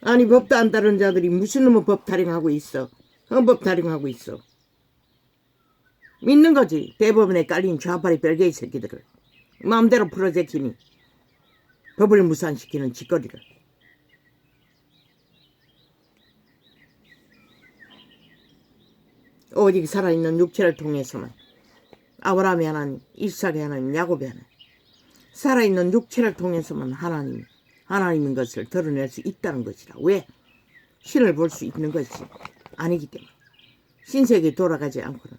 아니 법도 안 따르는 자들이 무슨 놈의 법 타령하고 있어. 헌법 타령하고 있어. 믿는 거지. 대법원에 깔린 좌파리 벨기에 새끼들을 마음대로 풀어제키니 법을 무산시키는 짓거리를. 오직 살아있는 육체를 통해서만 아브라함의 하나님, 이삭의 하나님, 야곱의 하나님, 살아있는 육체를 통해서만 하나님인 것을 드러낼 수 있다는 것이라. 왜? 신을 볼 수 있는 것이 아니기 때문에. 신세계에 돌아가지 않고는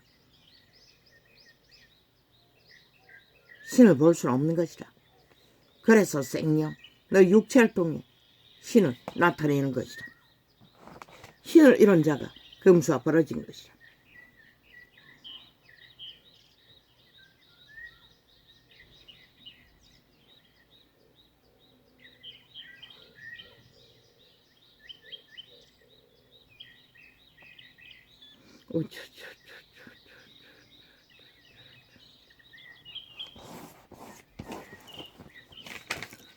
신을 볼 수는 없는 것이라. 그래서 생명, 너 육체를 통해 신을 나타내는 것이라. 신을 잃은 자가 금수와 벌어진 것이라.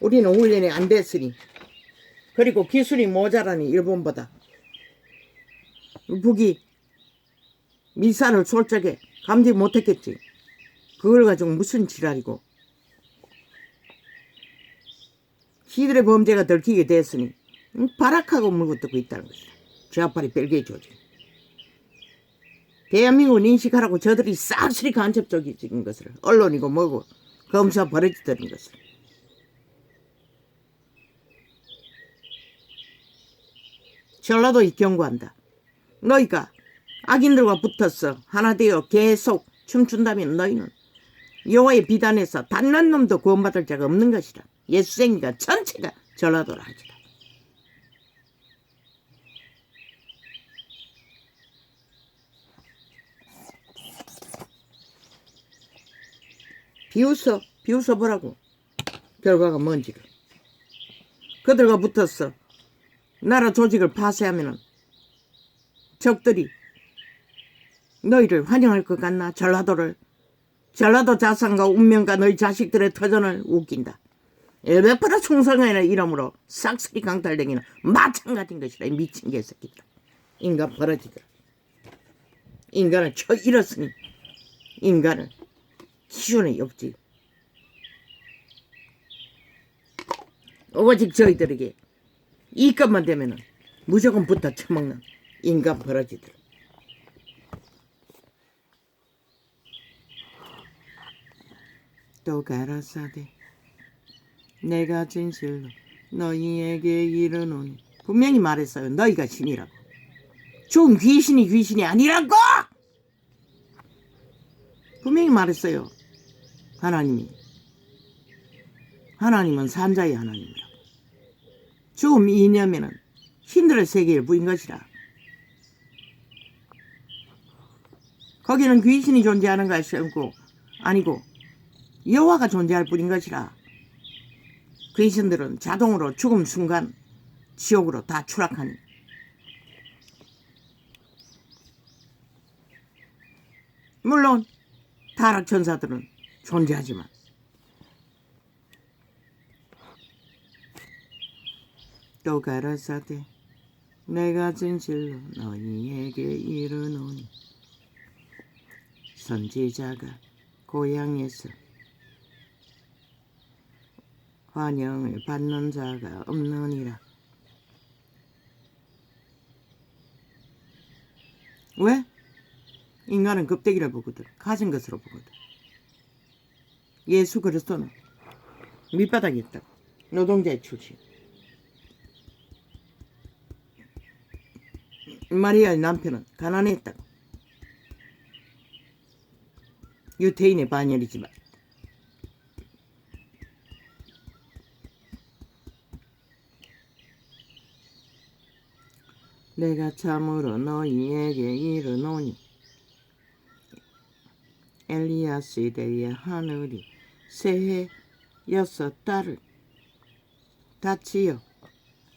우리는 훈련이 안 됐으니, 그리고 기술이 모자라니 일본보다. 북이 미사를 쏠 적에 감지 못했겠지. 그걸 가지고 무슨 지랄이고. 시들의 범죄가 들키게 됐으니 발악하고 물고뜯고 있다는 것이다. 좌파리 벨기에 조직. 대한민국을 인식하라고 저들이 싹쓸이 간접적인 것을, 언론이고 뭐고 검사 버려지더는 것을. 전라도에 경고한다. 너희가 악인들과 붙어서 하나 되어 계속 춤춘다면 너희는 여호와의 비단에서 단 한 놈도 구원받을 자가 없는 것이라. 예수생이가 전체가 전라도라 하지라. 비웃어 보라고. 결과가 뭔지를. 그들과 붙어서 나라 조직을 파쇄하면은 적들이 너희를 환영할 것 같나? 전라도를 전라도 자산과 운명과 너희 자식들의 터전을 웃긴다. 100% 충성하는 이름으로 싹쓸이 강탈되기는 마찬가지인 것이라. 이 미친 개새끼들. 인간 버러지들. 인간을 쳐 잃었으니 인간을 기준이 없지. 오직 저희들에게 이것만 되면은 무조건 붙어 처먹는 인간 버러지들. 또 가라사대 내가 진실로 너희에게 이르노니. 분명히 말했어요. 너희가 신이라고. 죽은 귀신이 아니라고! 분명히 말했어요. 하나님은 산자의 하나님이라고. 죽음 이념에는 신들의 세계를 부인 것이라. 거기는 귀신이 존재하는 것이 아니고 여호와가 존재할 뿐인 것이라. 귀신들은 자동으로 죽음 순간 지옥으로 다 추락하니. 물론 타락 천사들은 존재하지만 또 가라사대 내가 진실로 너희에게 이르노니 선지자가 고향에서 환영을 받는 자가 없느니라. 왜? 인간은 겁대기를 보거든. 가진 것으로 보거든. 예수 그리스도는 밑바닥에 있다고. 노동자의 출신. 마리아의 남편은 가난했다고. 유태인의 반열이지만 내가 참으로 너희에게 이르노니 엘리야 시대의 하늘이 새해 6달을 닫히어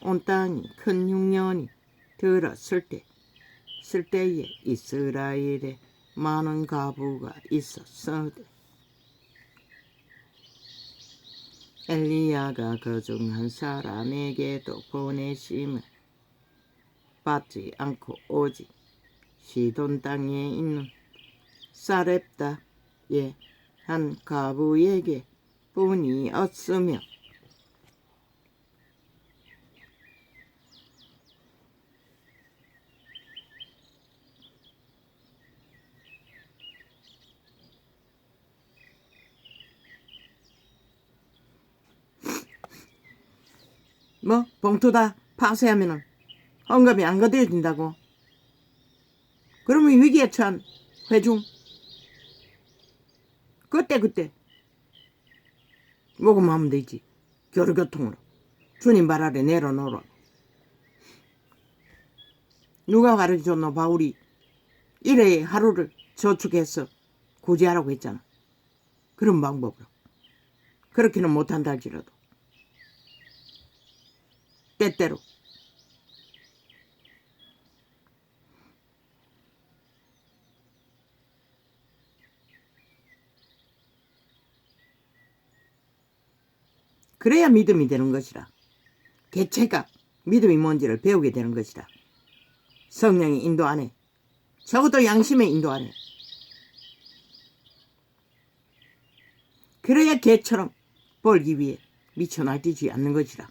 온 땅이 큰 흉년이 들었을 때에 이스라엘에 많은 가부가 있었으되 엘리야가 그중 한 사람에게도 보내심을 받지 않고 오직 시돈 땅에 있는 사렙다의 한 가부에게 뿐이었으며 뭐 봉투다 파쇄하면은 헌금이 안 거둬진다고. 그러면 위기에 처한 회중 그때 모금하면 되지. 교류교통으로 주님 발 아래 내려놓으라. 누가 가르쳐줬노? 바울이 일회의 하루를 저축해서 구제하라고 했잖아. 그런 방법으로. 그렇게는 못한다 할지라도 때때로 그래야 믿음이 되는 것이라. 개체가 믿음이 뭔지를 배우게 되는 것이라. 성령의 인도 안에, 적어도 양심의 인도 안에. 그래야 개처럼 벌기 위해 미쳐 날뛰지 않는 것이라.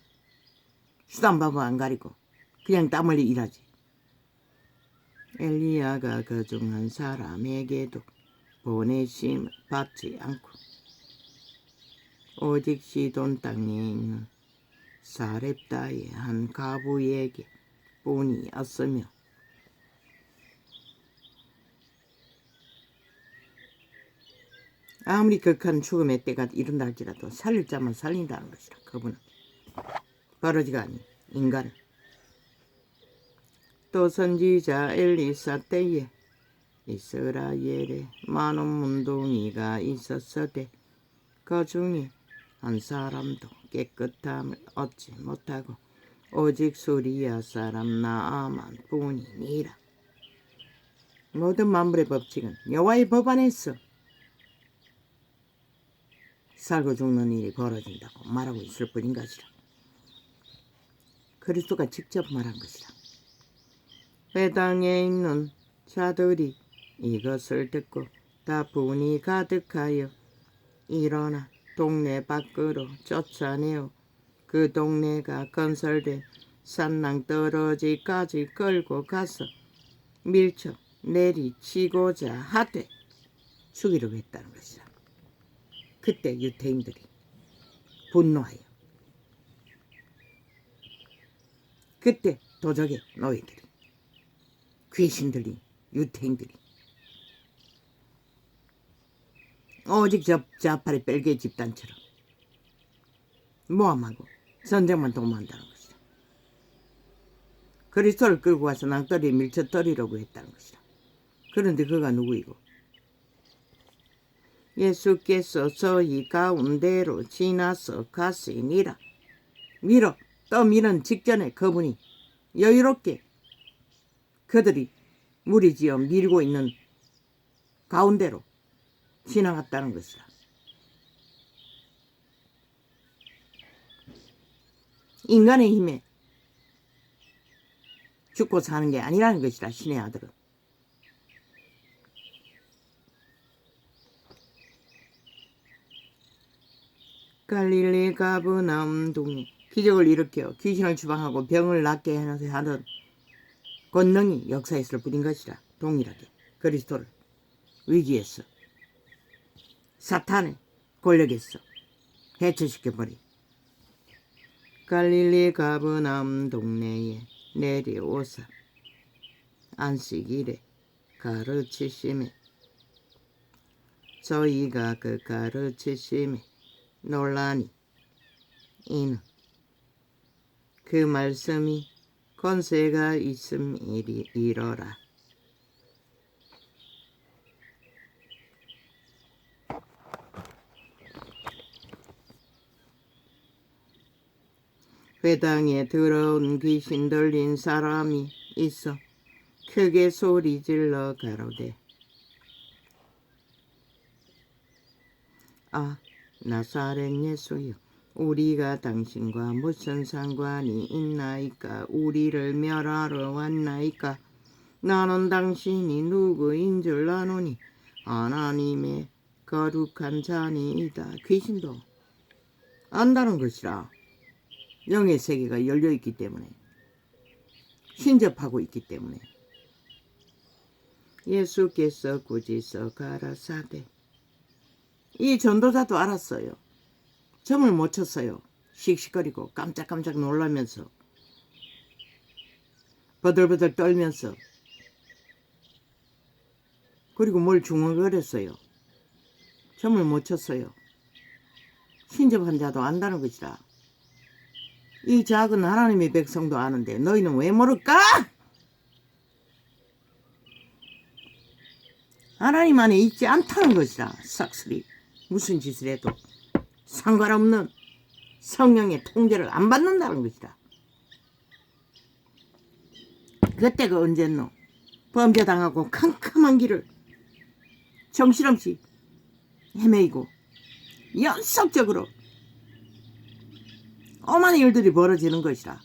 수단 방법 안 가리고 그냥 땀 흘리 일하지. 엘리야가 그중 한 사람에게도 보내심을 받지 않고 오직 시돈 땅에 있는 사렙다의 한 가부에게 뿐이었으며 아무리 극한 죽음의 때가 이른다 할지라도 살릴 자만 살린다는 것이라. 그분은 버러지가 아닌 인간을. 또 선지자 엘리사 때에 이스라엘에 많은 문둥이가 있었으되 그 중에 한 사람도 깨끗함을 얻지 못하고 오직 수리야 사람 나아만 뿐이니라. 모든 만물의 법칙은 여호와의 법 안에 있어. 살고 죽는 일이 벌어진다고 말하고 있을 뿐인 것이라. 그리스도가 직접 말한 것이라. 회당에 있는 자들이 이것을 듣고 다 분이 가득하여 일어나 동네 밖으로 쫓아내어 그 동네가 건설된 산낭떠러지까지 끌고 가서 밀쳐 내리치고자 하되 죽이려고 했다는 것이라. 그때 유대인들이 분노하여, 그때 도적의 노예들이, 귀신 들린 유대인들이 오직 자파리 벨기에 집단처럼 모함하고 전쟁만 도모한다는 것이다. 그리스도를 끌고 가서 낭떠리에 밀쳐버리려고 했다는 것이다. 그런데 그가 누구이고? 예수께서 저희 가운데로 지나서 가시니라. 떠미는 직전에 그분이 여유롭게 그들이 무리지어 밀고 있는 가운데로 지나갔다는 것이다. 인간의 힘에 죽고 사는 게 아니라는 것이다. 신의 아들은. 갈릴리 가브나움 동에 기적을 일으켜 귀신을 추방하고 병을 낫게 하는 권능이 역사했을 뿐인 것이라. 동일하게 그리스도를 위기에서 사탄의 권력에서 해체시켜버리 갈릴리 가브나움 동네에 내려오사 안식일에 가르치심에 저희가 그 가르치심에 놀라니 이는 그 말씀이 권세가 있음이러라. 회당에 들어온 귀신 들린 사람이 있어 크게 소리질러 가로되 아 나사렛 예수여 우리가 당신과 무슨 상관이 있나이까? 우리를 멸하러 왔나이까? 나는 당신이 누구인 줄 아노니 하나님의 거룩한 자니이다. 귀신도 안다는 것이라. 영의 세계가 열려있기 때문에, 신접하고 있기 때문에. 예수께서 꾸짖어 가라사대. 이 전도자도 알았어요. 점을 못 쳤어요. 씩씩거리고 깜짝깜짝 놀라면서 버들버들 떨면서, 그리고 뭘 중얼거렸어요. 점을 못 쳤어요. 신접한 자도 안다는 것이라. 이 작은 하나님의 백성도 아는데 너희는 왜 모를까? 하나님 안에 있지 않다는 것이라. 싹쓸이 무슨 짓을 해도 상관없는 성령의 통제를 안 받는다는 것이다. 그때가 언제노? 범죄당하고 캄캄한 길을 정신없이 헤매이고 연속적으로 엄한 일들이 벌어지는 것이라.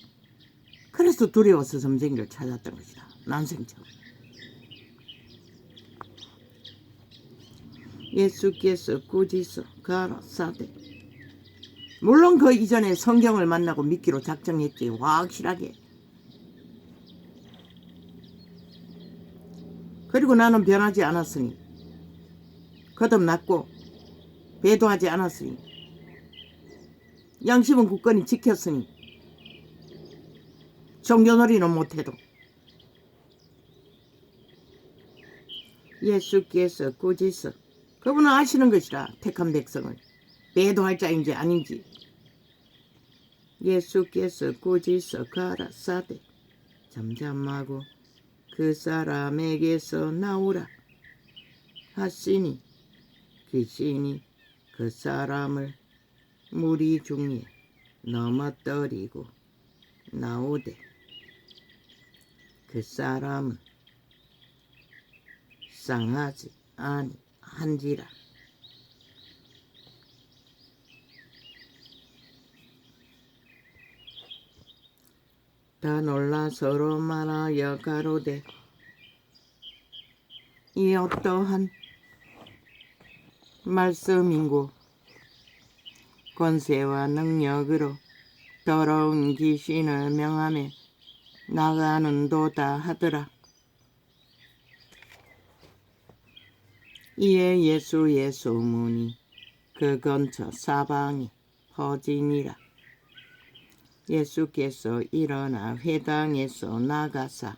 그래서 두려워서 점쟁이를 찾았던 것이라. 난생처럼. 예수께서 꾸짖어 가라사대. 물론 그 이전에 성경을 만나고 믿기로 작정했지. 확실하게. 그리고 나는 변하지 않았으니, 거듭났고 배도하지 않았으니, 양심은 굳건히 지켰으니, 종교놀이는 못해도 예수께서 꾸짖어. 그분은 아시는 것이라. 택한 백성을 배도할 자인지 아닌지. 예수께서 꾸짖어 가라사대. 잠잠하고 그 사람에게서 나오라 하시니 귀신이 그 사람을 무리 중에 넘어뜨리고 나오되 그 사람은 상하지 아니한지라. 다 놀라 서로 말하여 가로되 이 어떠한 말씀인고 권세와 능력으로 더러운 귀신을 명하며 나가는도다 하더라. 이에 예수의 소문이 그 근처 사방에 퍼지니라. 예수께서 일어나 회당에서 나가사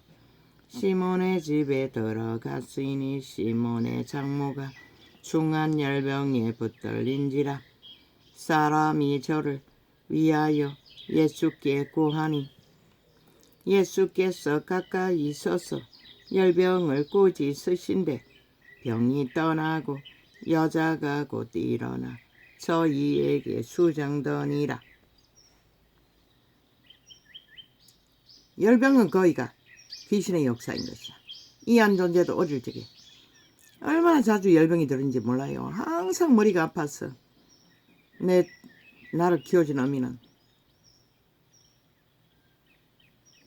시몬의 집에 들어갔으니 시몬의 장모가 중한 열병에 붙들린지라. 사람이 저를 위하여 예수께 구하니 예수께서 가까이 서서 열병을 꾸짖으신데 병이 떠나고 여자가 곧 일어나 저희에게 수장더니라. 열병은 거의가 귀신의 역사인 것이야. 이 한 존재도 어릴 적에 얼마나 자주 열병이 들은지 몰라요. 항상 머리가 아팠어. 나를 키워준 어미는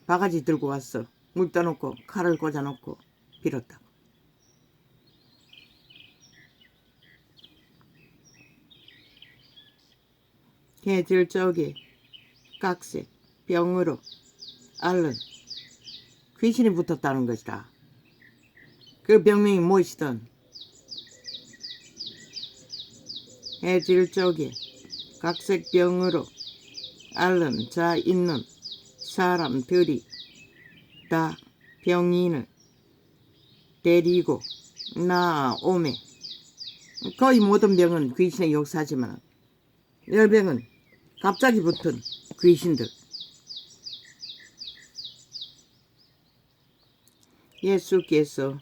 바가지 들고 왔어. 물 떠놓고 칼을 꽂아놓고 빌었다고. 해질 적에 각색 병으로 앓는 귀신이 붙었다는 것이다. 그 병명이 무엇이든 해질 적에 각색병으로 앓는 자 있는 사람들이 다 병인을 데리고 나아오매. 거의 모든 병은 귀신의 역사지만 열병은 갑자기 붙은 귀신들. 예수께서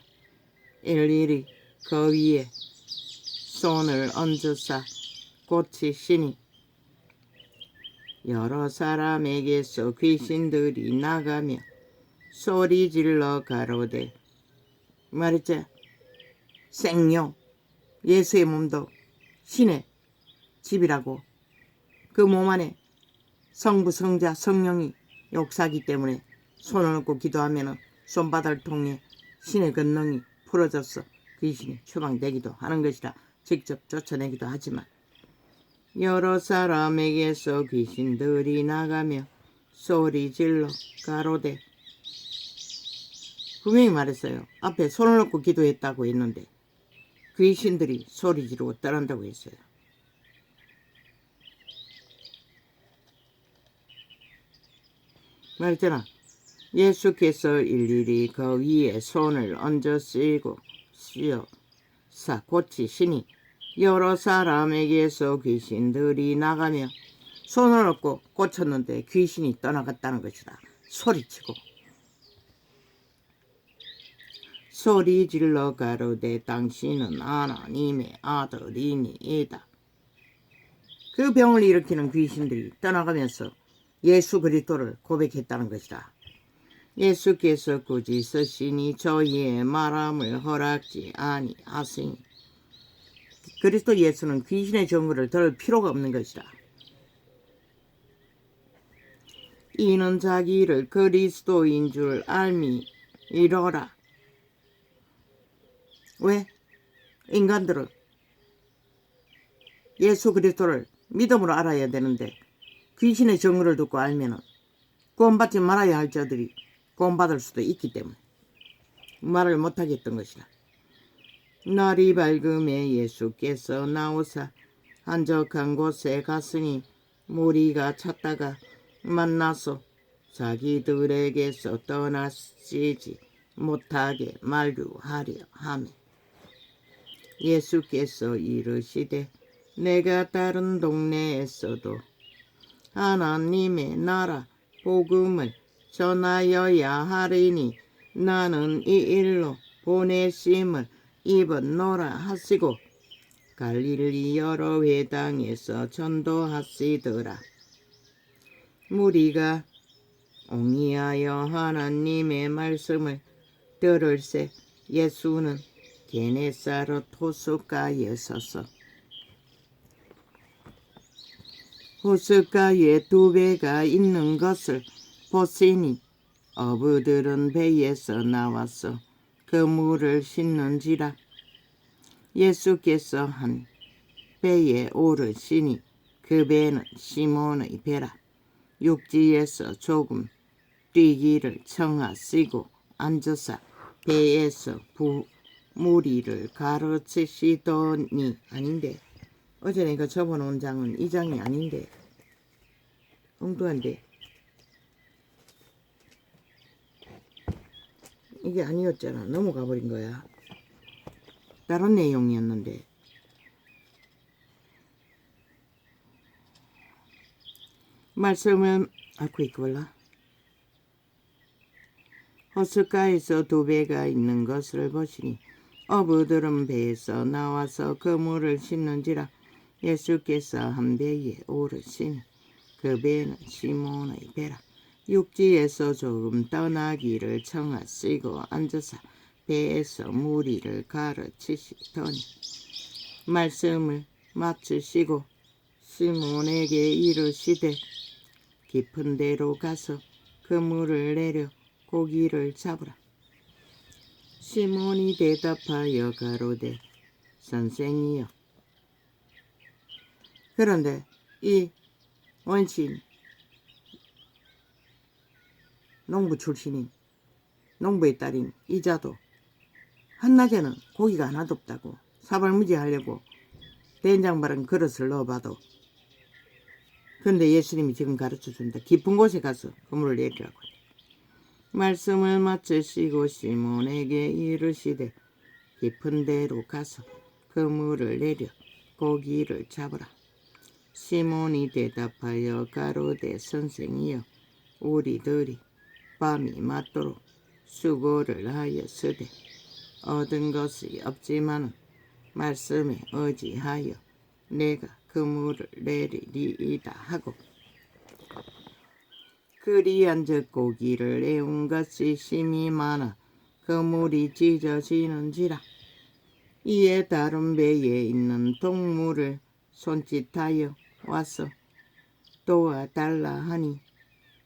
일일이 그 위에 손을 얹으사 고치시니 여러 사람에게서 귀신들이 나가며 소리질러 가로되 말했지. 생명 예수의 몸도 신의 집이라고. 그 몸 안에 성부 성자 성령이 역사하기 때문에 손을 얹고 기도하면 손바닥을 통해 신의 권능이 풀어져서 귀신이 추방되기도 하는 것이라. 직접 쫓아내기도 하지만 여러 사람에게서 귀신들이 나가며 소리질러 가로되. 분명히 말했어요. 앞에 손을 얹고 기도했다고 했는데 귀신들이 소리 지르고 떠난다고 했어요. 말했잖아. 예수께서 일일이 그 위에 손을 얹어 쓰고 씌어사 고치시니 여러 사람에게서 귀신들이 나가며 손을 얹고 고쳤는데 귀신이 떠나갔다는 것이다. 소리치고 소리질러 가로되 당신은 하나님의 아들이니이다. 그 병을 일으키는 귀신들이 떠나가면서 예수 그리스도를 고백했다는 것이다. 예수께서 꾸짖으시니 저희의 말함을 허락지 아니하시니. 그리스도 예수는 귀신의 정보를 들 필요가 없는 것이다. 이는 자기를 그리스도인 줄 알미 이러라. 왜? 인간들은 예수 그리스도를 믿음으로 알아야 되는데 귀신의 정보를 듣고 알면은 구원받지 말아야 할 자들이 구원받을 수도 있기 때문에 말을 못하겠던 것이다. 날이 밝음에 예수께서 나오사 한적한 곳에 갔으니 무리가 찾다가 만나서 자기들에게서 떠나시지 못하게 만류하려 하매 예수께서 이르시되 내가 다른 동네에서도 하나님의 나라 복음을 전하여야 하리니 나는 이 일로 보내심을 입었노라 하시고 갈릴리 여러 회당에서 전도하시더라. 무리가 옹이하여 하나님의 말씀을 들을새 예수는 게네사렛 호숫가에 서서 호숫가에 두 배가 있는 것을 보시니 어부들은 배에서 나와서 그물을 싣는지라. 예수께서 한 배에 오르시니 그 배는 시몬의 배라. 육지에서 조금 뛰기를 청하시고 앉으사 배에서 무리를 가르치시더니. 아닌데, 어제 내가 접어놓은 장은 이 장이 아닌데, 엉뚱한데, 이게 아니었잖아. 넘어가 버린 거야. 다른 내용이었는데. 말씀은 알고 있걸라. 호숫가에서 두 배가 있는 것을 보시니 어부들은 배에서 나와서 그물을 싣는지라. 예수께서 한 배에 오르시니 그 배는 시몬의 배라. 육지에서 조금 떠나기를 청하시고 앉으사 배에서 무리를 가르치시더니 말씀을 마치시고 시몬에게 이르시되 깊은 데로 가서 그물을 내려 고기를 잡으라. 시몬이 대답하여 가로되 선생이여. 그런데 이 원신 농부 출신인 농부의 딸인 이자도 한낮에는 고기가 하나도 없다고 사발무지 하려고 된장바른 그릇을 넣어봐도, 근데 예수님이 지금 가르쳐준다. 깊은 곳에 가서 그물을 내리라고. 말씀을 마치시고 시몬에게 이르시되 깊은 데로 가서 그물을 내려 고기를 잡으라. 시몬이 대답하여 가로되 선생이여, 우리들이 밤이 맞도록 수고를 하였으되 얻은 것이 없지만 말씀에 의지하여 내가 그물을 내리리이다 하고 그리한즉 고기를 내온 것이 심히 많아 그물이 찢어지는지라. 이에 다른 배에 있는 동물을 손짓하여 와서 도와달라 하니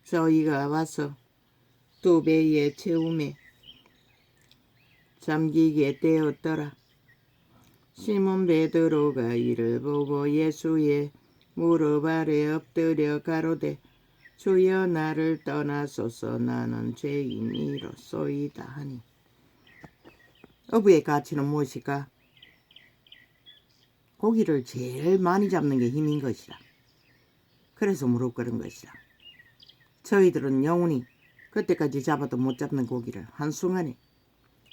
저희가 와서 두 배의 채움에 잠기게 되었더라. 시몬 베드로가 이를 보고 예수의 무릎 아래 엎드려 가로되 주여 나를 떠나소서 나는 죄인이로소이다 하니. 어부의 가치는 무엇일까? 고기를 제일 많이 잡는 게 힘인 것이라. 그래서 무릎 꿇은 것이라. 저희들은 영원히 그때까지 잡아도 못 잡는 고기를 한순간에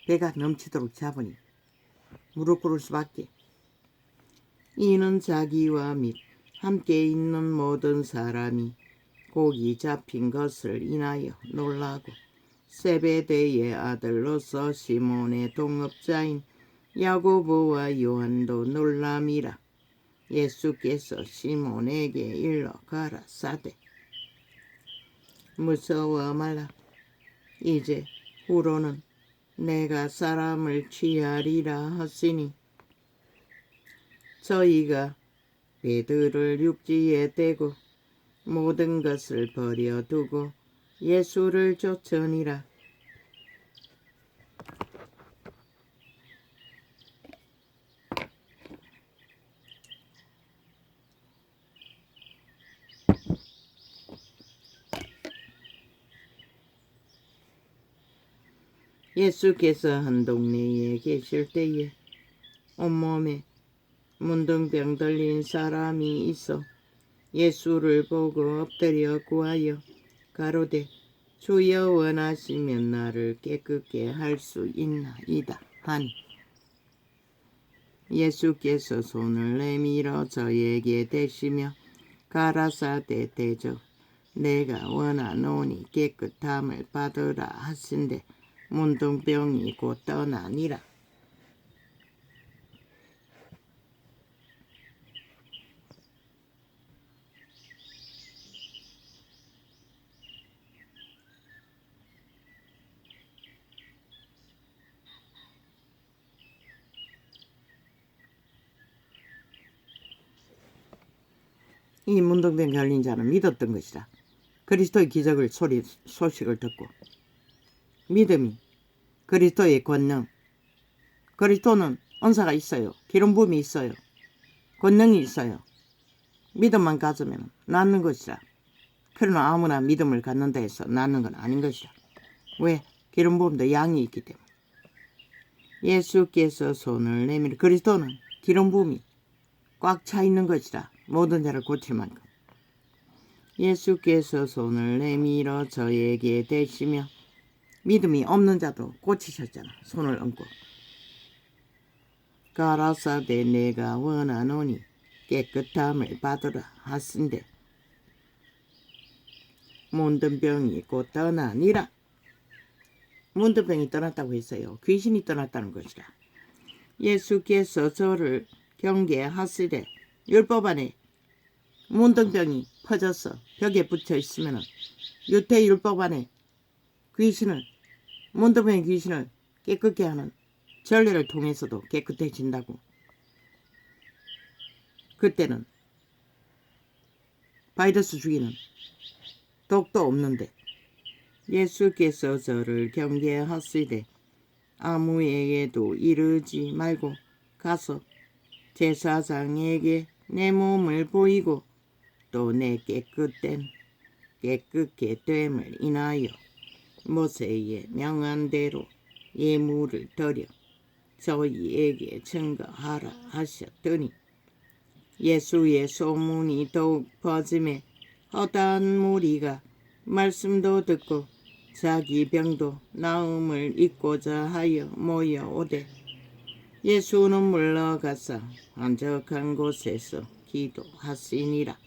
배가 넘치도록 잡으니 무릎 꿇을 수밖에. 이는 자기와 및 함께 있는 모든 사람이 고기 잡힌 것을 인하여 놀라고 세베대의 아들로서 시몬의 동업자인 야고보와 요한도 놀람이라. 예수께서 시몬에게 일러 가라사대 무서워 말라. 이제 후로는 내가 사람을 취하리라 하시니 저희가 배들을 육지에 대고 모든 것을 버려두고 예수를 쫓으니라. 예수께서 한 동네에 계실 때에 온몸에 문둥병 들린 사람이 있어 예수를 보고 엎드려 구하여 가로되 주여 원하시면 나를 깨끗게 할 수 있나이다 하니 예수께서 손을 내밀어 저에게 대시며 가라사대 대저 내가 원하노니 깨끗함을 받으라 하신대 문둥병이 곧 떠나니라. 이 문둥병 걸린 자는 믿었던 것이다. 그리스도의 기적을 소식을 듣고 믿음이 그리스도의 권능. 그리스도는 은사가 있어요. 기름 부음이 있어요. 권능이 있어요. 믿음만 가지면 낫는 것이라. 그러나 아무나 믿음을 갖는다 해서 낫는 건 아닌 것이라. 왜? 기름 부음도 양이 있기 때문에. 예수께서 손을 내밀어 그리스도는 기름 부음이 꽉 차 있는 것이라. 모든 자를 고칠 만큼. 예수께서 손을 내밀어 저에게 대시며 믿음이 없는 자도 고치셨잖아. 손을 얹고. 가라사대 내가 원하노니 깨끗함을 받으라 하신대. 문둥병이 곧 떠나니라. 문둥병이 떠났다고 했어요. 귀신이 떠났다는 것이라. 예수께서 저를 경계하시되 율법 안에 문둥병이 퍼져서 벽에 붙여 있으면 유태 율법 안에 귀신을 문둥병의 귀신을 깨끗게 하는 전례를 통해서도 깨끗해진다고. 그때는 바이러스 죽이는 독도 없는데 예수께서 저를 경계하시되 아무에게도 이르지 말고 가서 제사장에게 내 몸을 보이고 또 내 깨끗게 됨을 인하여 모세의 명한 대로 예물을 드려 저희에게 증거하라 하셨더니 예수의 소문이 더욱 퍼짐에 허다한 무리가 말씀도 듣고 자기 병도 나음을 입고자 하여 모여오되 예수는 물러가사 한적한 곳에서 기도하시니라.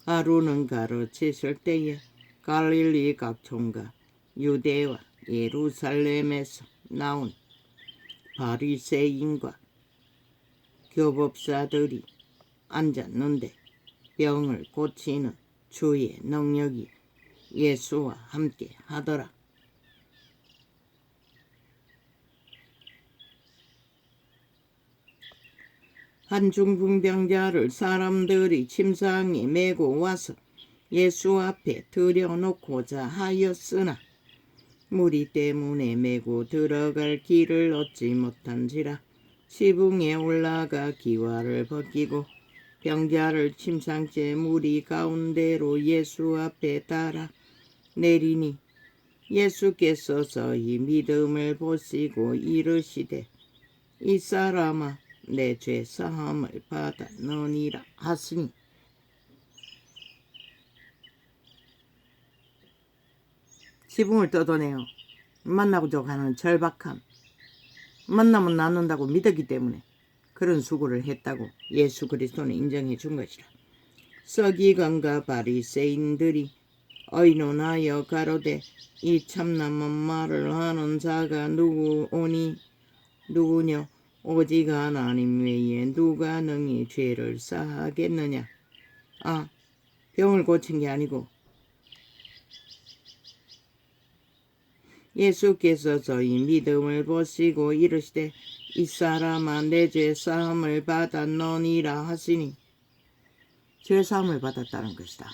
하루는 가로치실 때에 갈릴리 각촌과 유대와 예루살렘에서 나온 바리새인과 교법사들이 앉았는데 병을 고치는 주의 능력이 예수와 함께 하더라. 한 중풍병자를 사람들이 침상에 메고 와서 예수 앞에 들여놓고자 하였으나 무리 때문에 메고 들어갈 길을 얻지 못한지라 지붕에 올라가 기와를 벗기고 병자를 침상째 무리 가운데로 예수 앞에 달아 내리니 예수께서 저희 믿음을 보시고 이르시되 이 사람아 내 죄 사함을 받았느니라 하시니 지붕을 뜯어내어 만나고자 하는 절박함, 만나면 낫는다고 믿었기 때문에 그런 수고를 했다고 예수 그리스도는 인정해 준 것이라. 서기관과 바리새인들이 의논하여 가로되 이 참남한 말을 하는 자가 누구냐 오직 하나님 외에 누가 능히 죄를 사하겠느냐. 병을 고친 게 아니고 예수께서 저희 믿음을 보시고 이르시되 이 사람아 내 죄 사함을 받았노니라 하시니 죄 사함을 받았다는 것이다.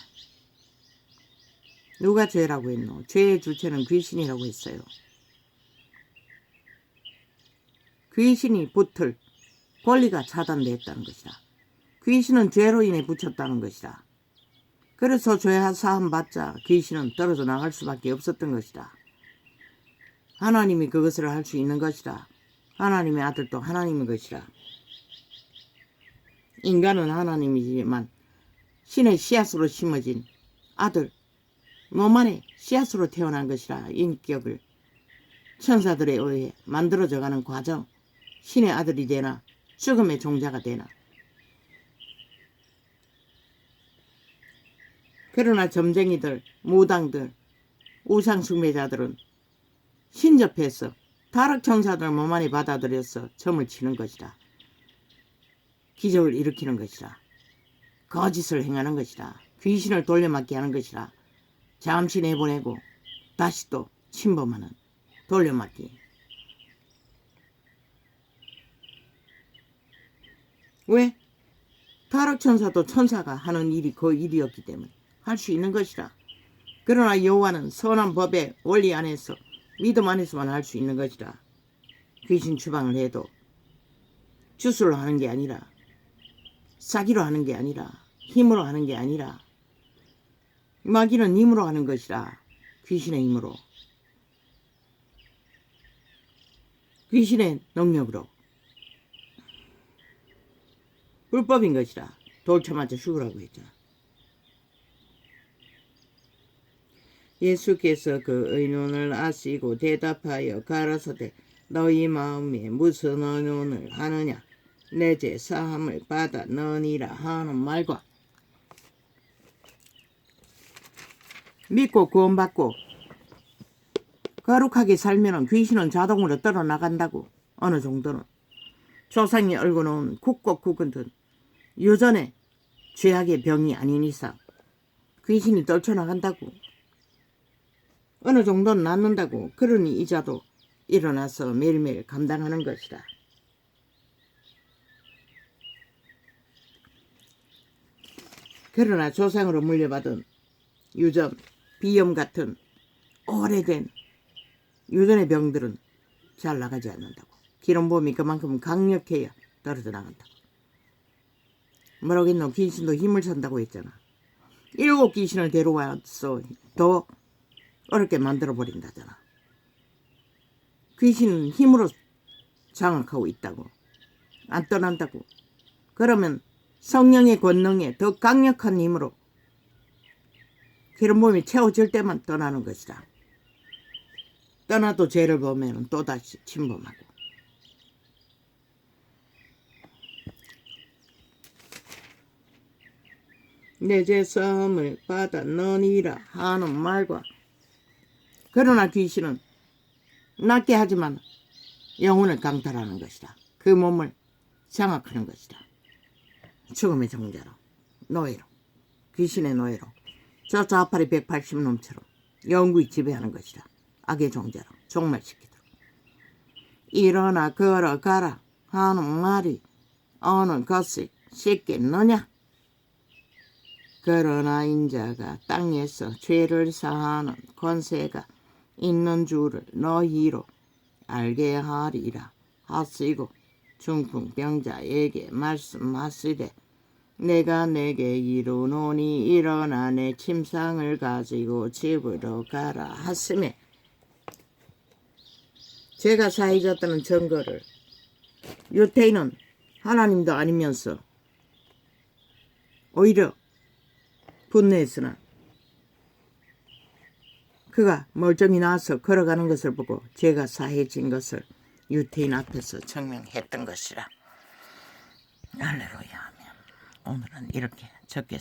누가 죄라고 했노? 죄의 주체는 귀신이라고 했어요. 귀신이 붙을 권리가 차단되었다는 것이다. 귀신은 죄로 인해 붙였다는 것이다. 그래서 죄 사함 받자 귀신은 떨어져 나갈 수밖에 없었던 것이다. 하나님이 그것을 할 수 있는 것이다. 하나님의 아들도 하나님인 것이라. 인간은 하나님이지만 신의 씨앗으로 심어진 아들, 몸 안에 씨앗으로 태어난 것이라. 인격을 천사들에 의해 만들어져가는 과정, 신의 아들이 되나 죽음의 종자가 되나. 그러나 점쟁이들, 무당들, 우상숭배자들은 신접해서 타락천사들 몸 안에 받아들여서 점을 치는 것이다. 기적을 일으키는 것이다. 거짓을 행하는 것이다. 귀신을 돌려막게 하는 것이다. 잠시 내보내고 다시 또 침범하는 돌려막기. 왜? 타락천사도 천사가 하는 일이 그 일이었기 때문에 할 수 있는 것이라. 그러나 여호와는 선한 법의 원리 안에서 믿음 안에서만 할 수 있는 것이라. 귀신 추방을 해도 주술로 하는 게 아니라, 사기로 하는 게 아니라, 힘으로 하는 게 아니라, 마귀는 힘으로 하는 것이라. 귀신의 힘으로, 귀신의 능력으로, 불법인 것이라. 돌 쳐맞아 죽으라고 했잖아. 예수께서 그 의논을 아시고 대답하여 가라사대 너희 마음에 무슨 의논을 하느냐. 내 죄 사함을 받아 너니라 하는 말과 믿고 구원받고 거룩하게 살면 귀신은 자동으로 떨어나간다고. 어느 정도는 조상이 얽어놓은 굳고 굳은 유전의 죄악의 병이 아닌 이상 귀신이 떨쳐나간다고. 어느 정도는 낫는다고. 그러니 이자도 일어나서 매일매일 감당하는 것이다. 그러나 조상으로 물려받은 유전, 비염 같은 오래된 유전의 병들은 잘 나가지 않는다고. 기름부음이 그만큼 강력해야 떨어져 나간다고. 뭐라겠노. 귀신도 힘을 선다고 했잖아. 7 귀신을 데려와서 더 어렵게 만들어버린다잖아. 귀신은 힘으로 장악하고 있다고. 안 떠난다고. 그러면 성령의 권능에 더 강력한 힘으로 기름부음이 채워질 때만 떠나는 것이다. 떠나도 죄를 보면 또다시 침범하고. 내 죄 사함을 받아 너니라 하는 말과 그러나 귀신은 낫게 하지만 영혼을 강탈하는 것이다. 그 몸을 장악하는 것이다. 죽음의 종자로, 노예로, 귀신의 노예로, 저 좌파리 180놈처럼 영구히 지배하는 것이다. 악의 종자로 종말시키도록. 일어나 걸어가라 하는 말이 어느 것이 쉽겠느냐. 그러나 인자가 땅에서 죄를 사하는 권세가 있는 줄을 너희로 알게 하리라 하시고 중풍병자에게 말씀하시되 내가 내게 이르노니 일어나 내 침상을 가지고 집으로 가라 하시매 제가 사해졌다는 증거를 유태인은 하나님도 아니면서 오히려 분노했으나 그가 멀쩡히 나와서 걸어가는 것을 보고 제가 사해진 것을 유태인 앞에서 증명했던 것이라. 할렐루야 하면 오늘은 이렇게 적겠습니다.